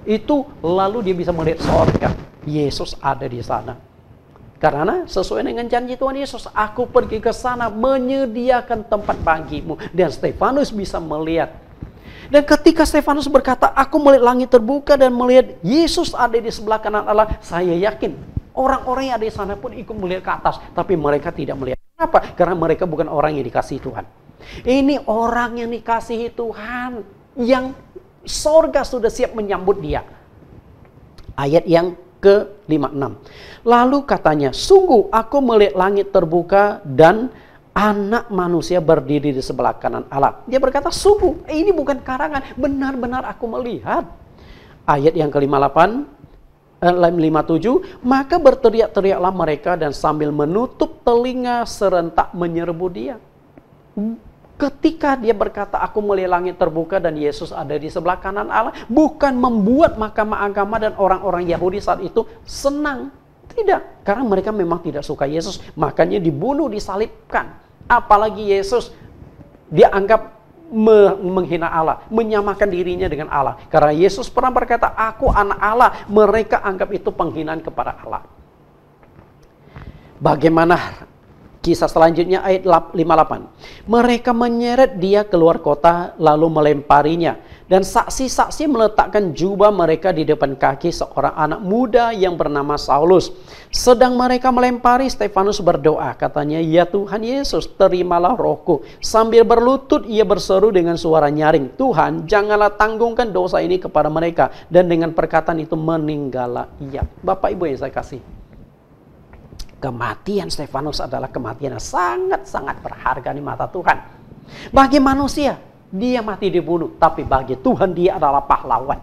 Speaker 2: itu lalu dia bisa melihat sorga. Yesus ada di sana. Karena sesuai dengan janji Tuhan Yesus, aku pergi ke sana menyediakan tempat bagimu. Dan Stefanus bisa melihat. Dan ketika Stefanus berkata, aku melihat langit terbuka dan melihat Yesus ada di sebelah kanan Allah, saya yakin orang-orang yang ada di sana pun ikut melihat ke atas. Tapi mereka tidak melihat. Kenapa? Karena mereka bukan orang yang dikasihi Tuhan. Ini orang yang dikasihi Tuhan. Yang sorga sudah siap menyambut dia. Ayat yang ke-56. Lalu katanya, sungguh aku melihat langit terbuka dan Anak manusia berdiri di sebelah kanan Allah. Dia berkata, sungguh ini bukan karangan, benar-benar aku melihat. Ayat yang ke-58, 57, maka berteriak-teriaklah mereka dan sambil menutup telinga serentak menyerbu dia. Ketika dia berkata, aku melihat langit terbuka dan Yesus ada di sebelah kanan Allah, bukan membuat mahkamah agama dan orang-orang Yahudi saat itu senang. Tidak, karena mereka memang tidak suka Yesus, makanya dibunuh, disalibkan. Apalagi Yesus dianggap menghina Allah, menyamakan dirinya dengan Allah. Karena Yesus pernah berkata, aku anak Allah, mereka anggap itu penghinaan kepada Allah. Bagaimana kisah selanjutnya ayat 58. Mereka menyeret dia keluar kota lalu melemparinya. Dan saksi-saksi meletakkan jubah mereka di depan kaki seorang anak muda yang bernama Saulus. Sedang mereka melempari, Stefanus berdoa. Katanya, ya Tuhan Yesus, terimalah rohku. Sambil berlutut ia berseru dengan suara nyaring. Tuhan, janganlah tanggungkan dosa ini kepada mereka. Dan dengan perkataan itu meninggallah ia. Bapak Ibu yang saya kasih. Kematian Stefanus adalah kematian yang sangat-sangat berharga di mata Tuhan. Bagi manusia, dia mati dibunuh. Tapi bagi Tuhan, dia adalah pahlawan.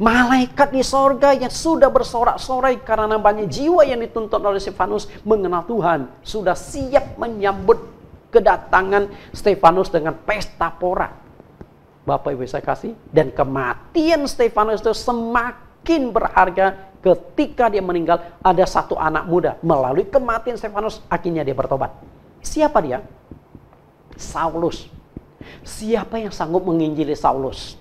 Speaker 2: Malaikat di sorga yang sudah bersorak-sorai karena banyak jiwa yang dituntut oleh Stefanus mengenal Tuhan. Sudah siap menyambut kedatangan Stefanus dengan pesta pora. Bapak Ibu saya kasih. Dan kematian Stefanus itu semakin berharga. Ketika dia meninggal, ada satu anak muda. Melalui kematian Stefanus, akhirnya dia bertobat. Siapa dia? Saulus. Siapa yang sanggup menginjili Saulus?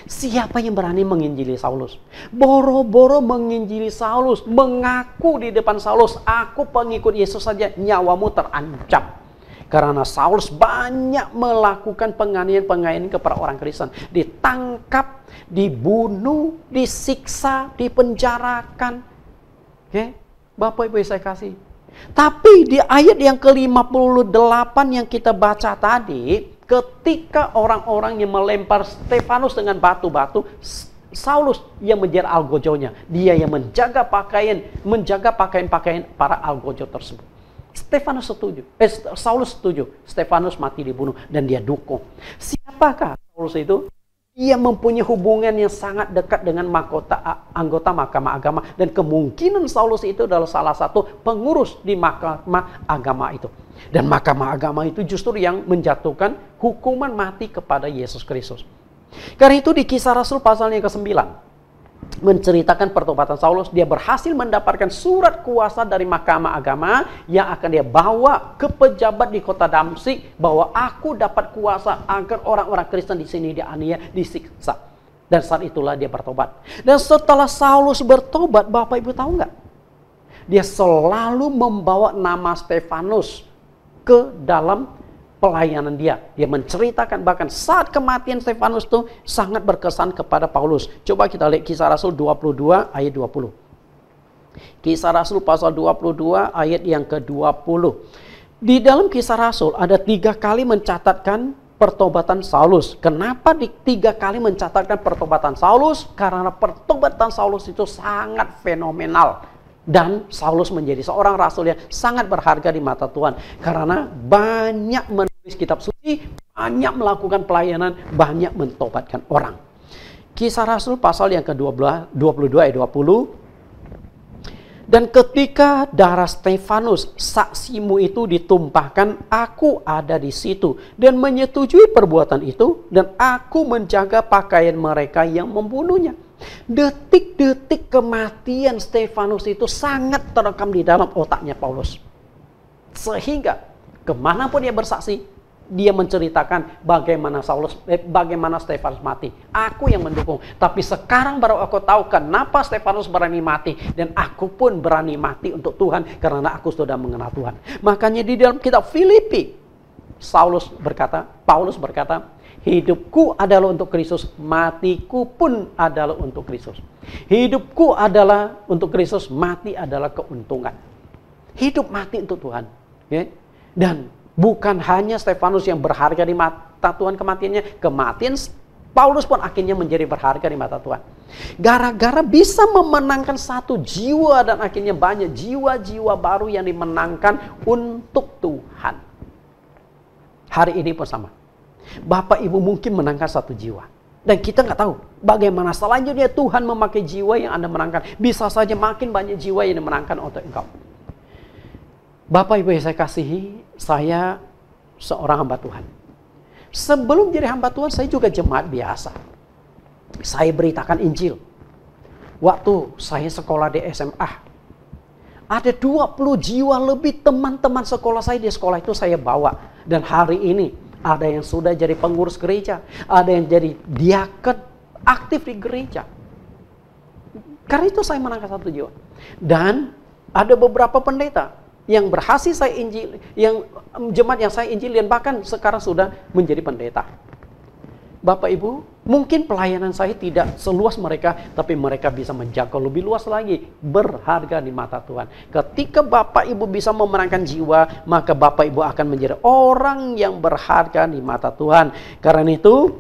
Speaker 2: Siapa yang berani menginjili Saulus? Boro-boro menginjili Saulus. Mengaku di depan Saulus, aku pengikut Yesus saja, nyawamu terancam. Karena Saulus banyak melakukan penganiayaan kepada orang Kristen. Ditangkap, dibunuh, disiksa, dipenjarakan. Oke, Bapak Ibu saya kasih. Tapi di ayat yang ke-58 yang kita baca tadi, ketika orang-orang yang melempar Stefanus dengan batu-batu, Saulus yang menjadi algojonya. Dia yang menjaga pakaian para algojo tersebut. Saulus setuju. Stefanus mati dibunuh dan dia dukung. Siapakah Saulus itu? Dia mempunyai hubungan yang sangat dekat dengan anggota mahkamah agama. Dan kemungkinan Saulus itu adalah salah satu pengurus di mahkamah agama itu. Dan mahkamah agama itu justru yang menjatuhkan hukuman mati kepada Yesus Kristus. Karena itu di Kisah Rasul pasalnya ke-9. Menceritakan pertobatan Saulus, dia berhasil mendapatkan surat kuasa dari mahkamah agama yang akan dia bawa ke pejabat di kota Damsyik bahwa aku dapat kuasa agar orang-orang Kristen di sini dianiaya, disiksa. Dan saat itulah dia bertobat. Dan setelah Saulus bertobat, Bapak Ibu tahu nggak? Dia selalu membawa nama Stefanus ke dalam pelayanan dia. Dia menceritakan bahkan saat kematian Stefanus itu sangat berkesan kepada Paulus. Coba kita lihat Kisah Rasul 22 ayat 20. Kisah Rasul pasal 22 ayat yang ke-20. Di dalam Kisah Rasul ada 3 kali mencatatkan pertobatan Saulus. Kenapa 3 kali mencatatkan pertobatan Saulus? Karena pertobatan Saulus itu sangat fenomenal. Dan Saulus menjadi seorang rasul yang sangat berharga di mata Tuhan. Karena banyak menulis kitab suci, banyak melakukan pelayanan, banyak mentobatkan orang. Kisah Rasul pasal yang ke-22 ayat 20. Dan ketika darah Stefanus, saksimu itu ditumpahkan, aku ada di situ dan menyetujui perbuatan itu, dan aku menjaga pakaian mereka yang membunuhnya. Detik-detik kematian Stefanus itu sangat terekam di dalam otaknya Paulus. Sehingga kemanapun dia bersaksi, dia menceritakan bagaimana Stefanus mati. Aku yang mendukung. Tapi sekarang baru aku tahu kenapa Stefanus berani mati. Dan aku pun berani mati untuk Tuhan karena aku sudah mengenal Tuhan. Makanya di dalam kitab Filipi, Paulus berkata, hidupku adalah untuk Kristus, matiku pun adalah untuk Kristus. Hidupku adalah untuk Kristus, mati adalah keuntungan. Hidup mati untuk Tuhan. Okay? Dan bukan hanya Stefanus yang berharga di mata Tuhan kematiannya. Kematian Paulus pun akhirnya menjadi berharga di mata Tuhan. Gara-gara bisa memenangkan satu jiwa dan akhirnya banyak jiwa-jiwa baru yang dimenangkan untuk Tuhan. Hari ini pun sama. Bapak Ibu mungkin menangkan satu jiwa. Dan kita nggak tahu bagaimana selanjutnya Tuhan memakai jiwa yang Anda menangkan. Bisa saja makin banyak jiwa yang dimenangkan untuk engkau. Bapak Ibu yang saya kasihi, saya seorang hamba Tuhan. Sebelum jadi hamba Tuhan, saya juga jemaat biasa. Saya beritakan Injil. Waktu saya sekolah di SMA, ada 20 jiwa lebih teman-teman sekolah saya di sekolah itu saya bawa. Dan hari ini, ada yang sudah jadi pengurus gereja, ada yang jadi diaken, aktif di gereja. Karena itu saya menangkan satu jiwa. Dan ada beberapa pendeta yang berhasil saya injil, yang jemaat yang saya injilin bahkan sekarang sudah menjadi pendeta. Bapak Ibu, mungkin pelayanan saya tidak seluas mereka, tapi mereka bisa menjangkau lebih luas lagi, berharga di mata Tuhan. Ketika Bapak Ibu bisa memenangkan jiwa, maka Bapak Ibu akan menjadi orang yang berharga di mata Tuhan. Karena itu,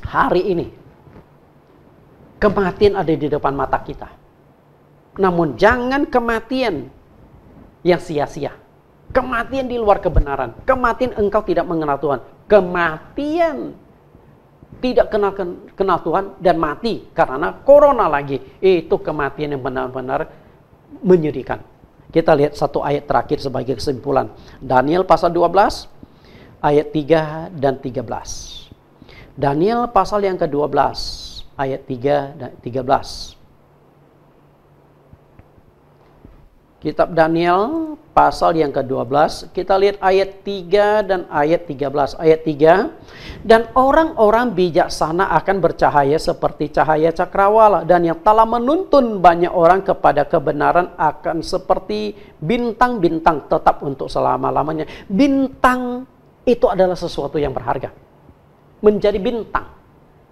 Speaker 2: hari ini, kematian ada di depan mata kita. Namun jangan kematian yang sia-sia. Kematian di luar kebenaran. Kematian engkau tidak mengenal Tuhan. Kematian tidak kenal Tuhan dan mati karena corona lagi. Itu kematian yang benar-benar menyedihkan. Kita lihat satu ayat terakhir sebagai kesimpulan. Daniel pasal 12 ayat 3 dan 13. Daniel pasal yang ke-12 ayat 3 dan 13. Kitab Daniel pasal yang ke-12, kita lihat ayat 3 dan ayat 13. Ayat 3, dan orang-orang bijaksana akan bercahaya seperti cahaya cakrawala, dan yang telah menuntun banyak orang kepada kebenaran akan seperti bintang-bintang tetap untuk selama-lamanya. Bintang itu adalah sesuatu yang berharga. Menjadi bintang,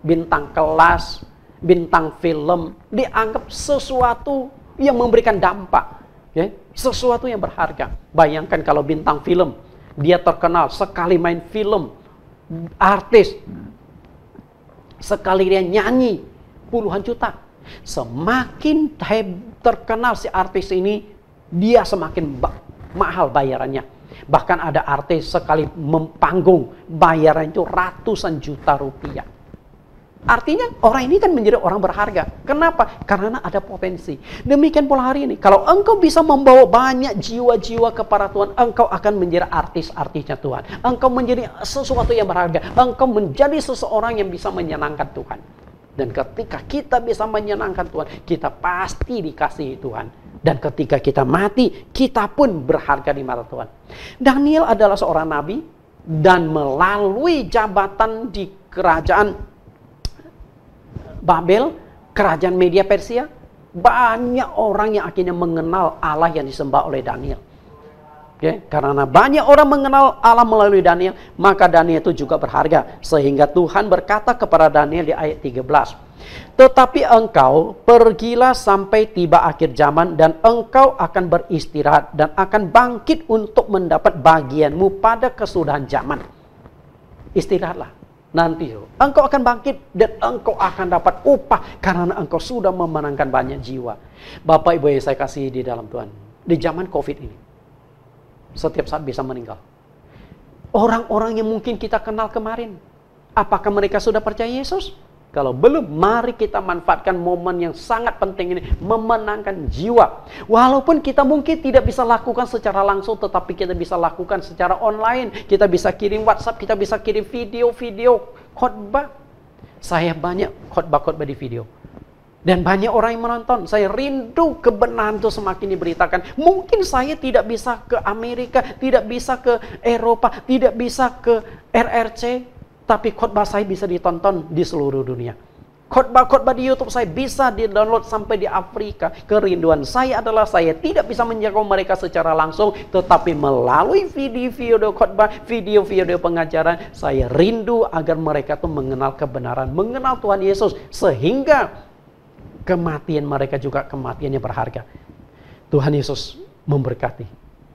Speaker 2: bintang kelas, bintang film, dianggap sesuatu yang memberikan dampak. Okay? Sesuatu yang berharga. Bayangkan kalau bintang film, dia terkenal sekali main film, artis, sekali dia nyanyi puluhan juta. Semakin terkenal si artis ini, dia semakin mahal bayarannya. Bahkan ada artis sekali mempanggung, bayaran itu ratusan juta rupiah. Artinya orang ini kan menjadi orang berharga. Kenapa? Karena ada potensi. Demikian pula hari ini. Kalau engkau bisa membawa banyak jiwa-jiwa kepada Tuhan, engkau akan menjadi artis-artisnya Tuhan. Engkau menjadi sesuatu yang berharga. Engkau menjadi seseorang yang bisa menyenangkan Tuhan. Dan ketika kita bisa menyenangkan Tuhan, kita pasti dikasihi Tuhan. Dan ketika kita mati, kita pun berharga di mata Tuhan. Daniel adalah seorang nabi, dan melalui jabatan di kerajaan Babel, kerajaan Media Persia, banyak orang yang akhirnya mengenal Allah yang disembah oleh Daniel. Okay? Karena banyak orang mengenal Allah melalui Daniel, maka Daniel itu juga berharga. Sehingga Tuhan berkata kepada Daniel di ayat 13, tetapi engkau pergilah sampai tiba akhir zaman, dan engkau akan beristirahat dan akan bangkit untuk mendapat bagianmu pada kesudahan zaman. Istirahatlah. Nanti engkau akan bangkit dan engkau akan dapat upah karena engkau sudah memenangkan banyak jiwa. Bapak Ibu yang saya kasih di dalam Tuhan, di zaman COVID ini, setiap saat bisa meninggal. Orang-orang yang mungkin kita kenal kemarin, apakah mereka sudah percaya Yesus? Kalau belum, mari kita manfaatkan momen yang sangat penting ini, memenangkan jiwa. Walaupun kita mungkin tidak bisa lakukan secara langsung, tetapi kita bisa lakukan secara online. Kita bisa kirim WhatsApp, kita bisa kirim video-video khotbah. Saya banyak khotbah-khotbah di video. Dan banyak orang yang menonton. Saya rindu kebenaran itu semakin diberitakan. Mungkin saya tidak bisa ke Amerika, tidak bisa ke Eropa, tidak bisa ke RRC. Tapi khotbah saya bisa ditonton di seluruh dunia. Khotbah-khotbah di YouTube saya bisa di-download sampai di Afrika. Kerinduan saya adalah saya tidak bisa menjangkau mereka secara langsung, tetapi melalui video-video khotbah, video-video pengajaran, saya rindu agar mereka tuh mengenal kebenaran, mengenal Tuhan Yesus, sehingga kematian mereka juga kematiannya berharga. Tuhan Yesus memberkati.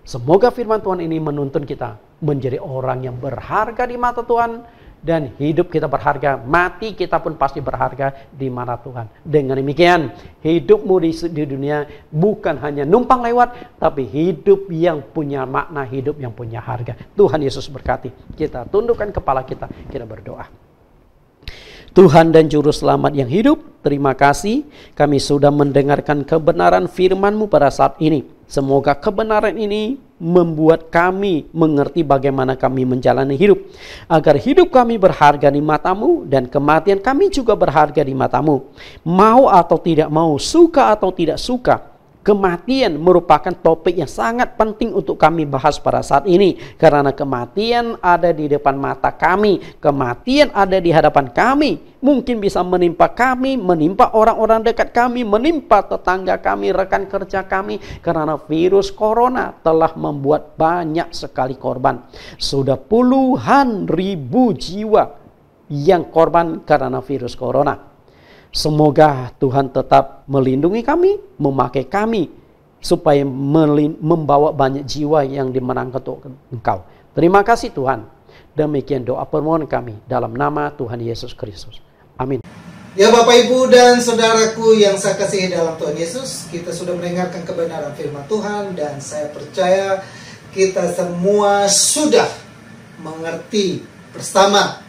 Speaker 2: Semoga firman Tuhan ini menuntun kita menjadi orang yang berharga di mata Tuhan. Dan hidup kita berharga, mati kita pun pasti berharga di mata Tuhan. Dengan demikian, hidupmu di dunia bukan hanya numpang lewat, tapi hidup yang punya makna, hidup yang punya harga. Tuhan Yesus berkati. Kita tundukkan kepala kita, kita berdoa. Tuhan dan Juru Selamat yang hidup, terima kasih kami sudah mendengarkan kebenaran firman-Mu pada saat ini. Semoga kebenaran ini membuat kami mengerti bagaimana kami menjalani hidup. Agar hidup kami berharga di mata-Mu dan kematian kami juga berharga di mata-Mu. Mau atau tidak mau, suka atau tidak suka, kematian merupakan topik yang sangat penting untuk kami bahas pada saat ini. Karena kematian ada di depan mata kami. Kematian ada di hadapan kami. Mungkin bisa menimpa kami, menimpa orang-orang dekat kami, menimpa tetangga kami, rekan kerja kami. Karena virus corona telah membuat banyak sekali korban. Sudah puluhan ribu jiwa yang korban karena virus corona. Semoga Tuhan tetap melindungi kami, memakai kami, supaya membawa banyak jiwa yang dimenangkan untuk Engkau. Terima kasih Tuhan. Demikian doa permohonan kami dalam nama Tuhan Yesus Kristus. Amin.
Speaker 1: Ya Bapak Ibu dan Saudaraku yang saya kasihi dalam Tuhan Yesus, kita sudah mendengarkan kebenaran firman Tuhan dan saya percaya kita semua sudah mengerti bersama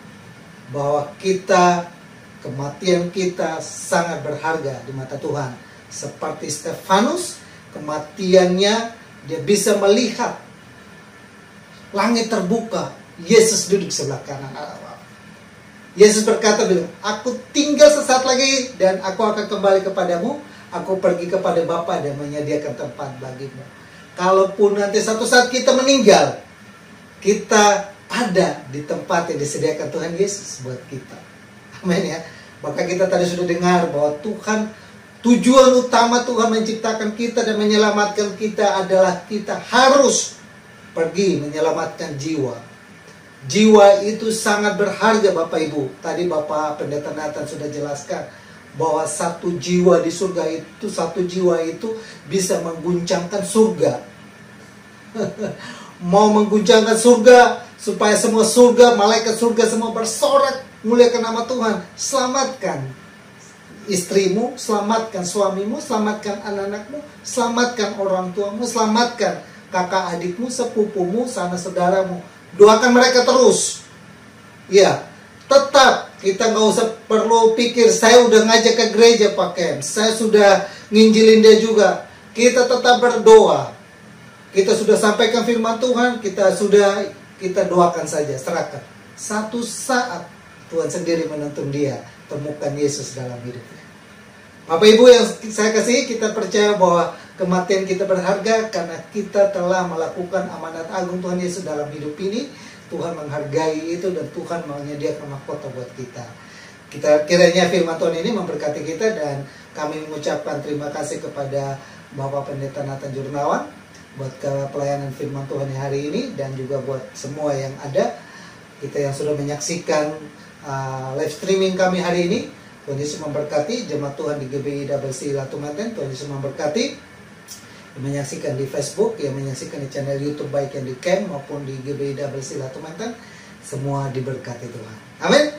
Speaker 1: bahwa kematian kita sangat berharga di mata Tuhan. Seperti Stefanus, kematiannya dia bisa melihat langit terbuka, Yesus duduk sebelah kanan Allah. Yesus berkata, aku tinggal sesaat lagi dan aku akan kembali kepadamu. Aku pergi kepada Bapa dan menyediakan tempat bagimu. Kalaupun nanti satu saat kita meninggal, kita ada di tempat yang disediakan Tuhan Yesus buat kita. Amin ya. Maka kita tadi sudah dengar bahwa tujuan utama Tuhan menciptakan kita dan menyelamatkan kita adalah kita harus pergi menyelamatkan jiwa. Jiwa itu sangat berharga Bapak Ibu. Tadi Bapak Pendeta Nathan sudah jelaskan bahwa satu jiwa di surga itu, satu jiwa itu bisa mengguncangkan surga. Mau mengguncangkan surga supaya semua surga, malaikat surga semua bersorak muliakan nama Tuhan. Selamatkan istrimu, selamatkan suamimu, selamatkan anak-anakmu, selamatkan orang tuamu, selamatkan kakak adikmu, sepupumu, sanak saudaramu. Doakan mereka terus. Ya, tetap kita nggak usah perlu pikir saya udah ngajak ke gereja pakai, saya sudah nginjilin dia juga. Kita tetap berdoa. Kita sudah sampaikan firman Tuhan, kita doakan saja, serahkan. Satu saat Tuhan sendiri menuntun dia, temukan Yesus dalam hidupnya. Bapak Ibu yang saya kasih, kita percaya bahwa kematian kita berharga karena kita telah melakukan amanat agung Tuhan Yesus dalam hidup ini. Tuhan menghargai itu dan Tuhan menyediakan mahkota buat kita. Kiranya firman Tuhan ini memberkati kita dan kami mengucapkan terima kasih kepada Bapak Pendeta Nathan Jurnawan buat pelayanan firman Tuhan hari ini dan juga buat semua yang ada. Kita yang sudah menyaksikan live streaming kami hari ini. Tuhan Yesus memberkati. Jemaat Tuhan di GBI WC Latu Manten, Tuhan Yesus memberkati. Yang menyaksikan di Facebook, yang menyaksikan di channel YouTube baik yang di Camp maupun di GBI WC Latu Manten, semua diberkati Tuhan. Amin.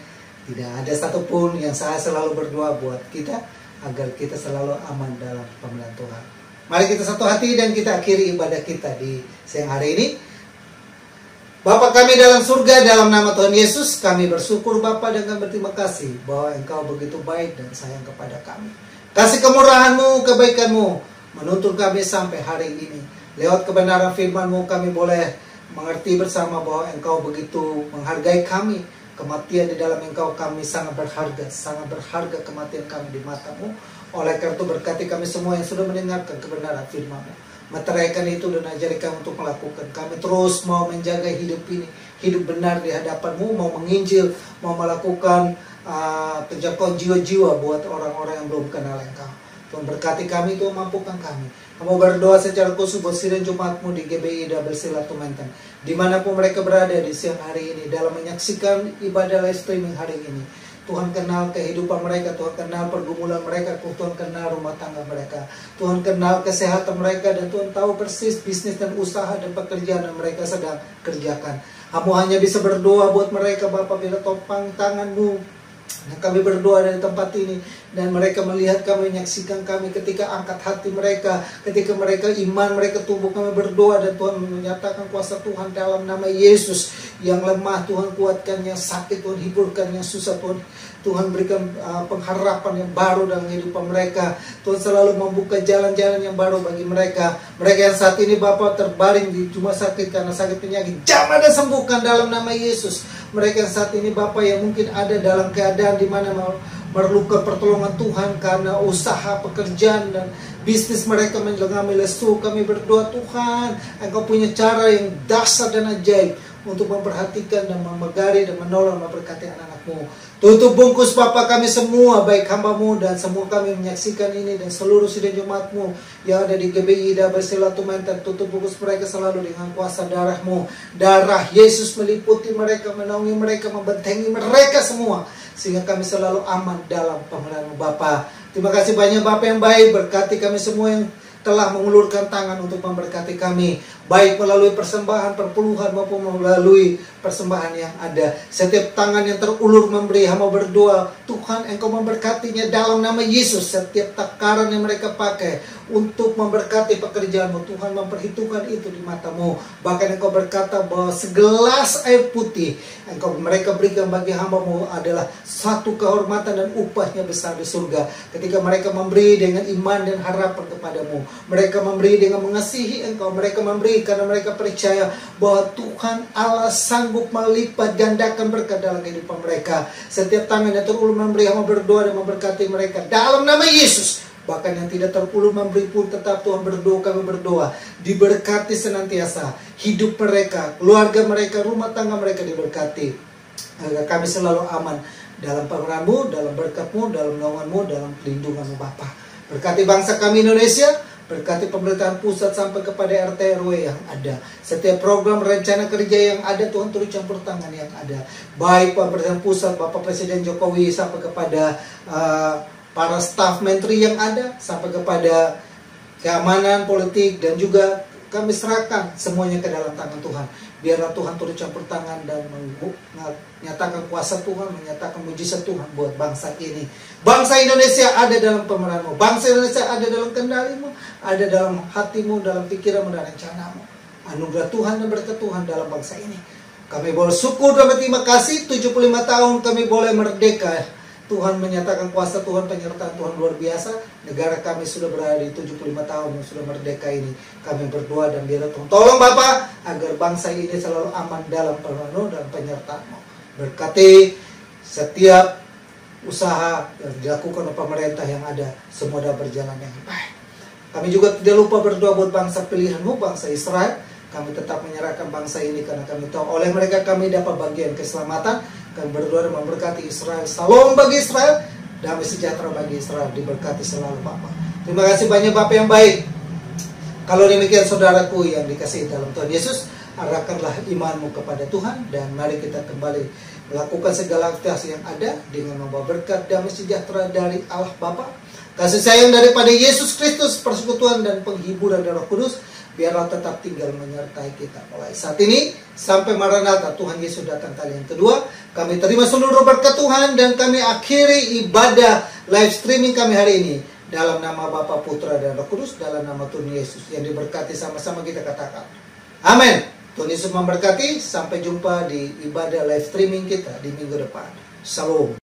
Speaker 1: Tidak ada satupun yang saya selalu berdoa buat kita agar kita selalu aman dalam pemeliharaan Tuhan. Mari kita satu hati dan kita akhiri ibadah kita di siang hari ini. Bapa kami dalam surga, dalam nama Tuhan Yesus, kami bersyukur Bapa dan kami berterima kasih bahwa Engkau begitu baik dan sayang kepada kami. Kasih kemurahan-Mu, kebaikan-Mu menuntun kami sampai hari ini. Lewat kebenaran firman-Mu kami boleh mengerti bersama bahwa Engkau begitu menghargai kami. Kematian di dalam Engkau kami sangat berharga kematian kami di mata-Mu. Oleh karena itu berkati kami semua yang sudah mendengarkan kebenaran firman-Mu. Meteraikan itu dan ajari kami untuk melakukan. Kami terus mau menjaga hidup ini, hidup benar di hadapan-Mu, mau menginjil, mau melakukan penjangkauan jiwa-jiwa buat orang-orang yang belum kenal Engkau. Tuhan berkati kami, Tuhan mampukan kami. Kamu berdoa secara khusus buat sidang Jumatmu di GBI Double Selatu Menteng. Dimanapun mereka berada di siang hari ini dalam menyaksikan ibadah live streaming hari ini. Tuhan kenal kehidupan mereka, Tuhan kenal pergumulan mereka, Tuhan kenal rumah tangga mereka, Tuhan kenal kesehatan mereka, dan Tuhan tahu persis bisnis dan usaha dan pekerjaan yang mereka sedang kerjakan. Kamu hanya bisa berdoa buat mereka Bapa bila topang tangan-Mu. Dan kami berdoa dari tempat ini, dan mereka melihat kami, menyaksikan kami ketika angkat hati mereka, ketika mereka iman mereka tumbuh, kami berdoa dan Tuhan menyatakan kuasa Tuhan dalam nama Yesus. Yang lemah Tuhan kuatkan, yang sakit Tuhan hiburkan, yang susah Tuhan berikan pengharapan yang baru dalam kehidupan mereka. Tuhan selalu membuka jalan-jalan yang baru bagi mereka. Mereka yang saat ini Bapa terbaring di rumah sakit karena sakit penyakit, jamah dan sembuhkan dalam nama Yesus. Mereka yang saat ini Bapa yang mungkin ada dalam keadaan di mana memerlukan pertolongan Tuhan karena usaha, pekerjaan dan bisnis mereka mengalami lesu, kami berdoa Tuhan, Engkau punya cara yang dasar dan ajaib untuk memperhatikan dan memegari dan menolong, memberkati anak-anak-Mu. Tutup bungkus Bapa kami semua, baik hamba-Mu dan semua kami menyaksikan ini dan seluruh sidang Jumat-Mu yang ada di GBI Double Selatu Menteng. Tutup bungkus mereka selalu dengan kuasa darah-Mu. Darah Yesus meliputi mereka, menaungi mereka, membentengi mereka semua, sehingga kami selalu aman dalam pemeliharaan Bapa. Terima kasih banyak Bapa yang baik, berkati kami semua yang telah mengulurkan tangan untuk memberkati kami, baik melalui persembahan perpuluhan maupun melalui persembahan yang ada. Setiap tangan yang terulur memberi, hamba berdoa Tuhan Engkau memberkatinya dalam nama Yesus. Setiap takaran yang mereka pakai untuk memberkati pekerjaan-Mu, Tuhan memperhitungkan itu di mata-Mu. Bahkan Engkau berkata bahwa segelas air putih mereka berikan bagi hamba-Mu adalah satu kehormatan dan upahnya besar di surga. Ketika mereka memberi dengan iman dan harapan kepada-Mu, mereka memberi dengan mengasihi Engkau, mereka memberi karena mereka percaya bahwa Tuhan Allah sanggup melipat gandakan berkat dalam kehidupan mereka. Setiap tangan yang terulur memberi, hamba berdoa dan memberkati mereka dalam nama Yesus. Bahkan yang tidak terulur memberi pun tetap Tuhan berdoa, kami berdoa diberkati senantiasa hidup mereka, keluarga mereka, rumah tangga mereka diberkati, agar kami selalu aman dalam pengerahan-Mu, dalam berkat-Mu, dalam naungan-Mu, dalam pelindungan-Mu Bapa. Berkati bangsa kami Indonesia, berkati pemerintahan pusat sampai kepada RT RW yang ada. Setiap program rencana kerja yang ada, Tuhan turut campur tangan yang ada. Baik pemerintahan pusat, Bapak Presiden Jokowi, sampai kepada para staf menteri yang ada, sampai kepada keamanan politik, dan juga kami serahkan semuanya ke dalam tangan Tuhan. Biarlah Tuhan turut campur tangan dan menyatakan kuasa Tuhan, menyatakan mujizat Tuhan buat bangsa ini. Bangsa Indonesia ada dalam pemerintahan-Mu, bangsa Indonesia ada dalam kendali-Mu, ada dalam hati-Mu, dalam pikiran-Mu dan rencana-Mu. Anugerah Tuhan dan berkat Tuhan dalam bangsa ini. Kami boleh syukur dan berterima kasih. 75 tahun kami boleh merdeka. Tuhan menyatakan kuasa Tuhan, penyertaan Tuhan luar biasa. Negara kami sudah berada di 75 tahun yang sudah merdeka ini. Kami berdoa dan biarlah Tuhan tolong Bapa agar bangsa ini selalu aman dalam penuh dan penyertaan-Mu. Berkati setiap usaha yang dilakukan oleh pemerintah yang ada, semua dapat berjalan dengan baik. Kami juga tidak lupa berdoa buat bangsa pilihan-Mu, bangsa Israel. Kami tetap menyerahkan bangsa ini karena kami tahu oleh mereka kami dapat bagian keselamatan. Kami berdoa dan memberkati Israel. Salam bagi Israel, damai sejahtera bagi Israel, diberkati selalu Bapak. Terima kasih banyak Bapak yang baik. Kalau demikian saudaraku yang dikasihi dalam Tuhan Yesus, arahkanlah imanmu kepada Tuhan, dan mari kita kembali melakukan segala aktivitas yang ada dengan membawa berkat damai sejahtera dari Allah Bapa, kasih sayang daripada Yesus Kristus, persekutuan dan penghiburan dari Roh Kudus, biarlah tetap tinggal menyertai kita mulai saat ini sampai Maranatha, Tuhan Yesus datang kali yang kedua. Kami terima seluruh berkat Tuhan dan kami akhiri ibadah live streaming kami hari ini dalam nama Bapa, Putra dan Roh Kudus, dalam nama Tuhan Yesus yang diberkati. Sama-sama kita katakan amin. Tuhan Yesus memberkati. Sampai jumpa di ibadah live streaming kita di minggu depan. Shalom.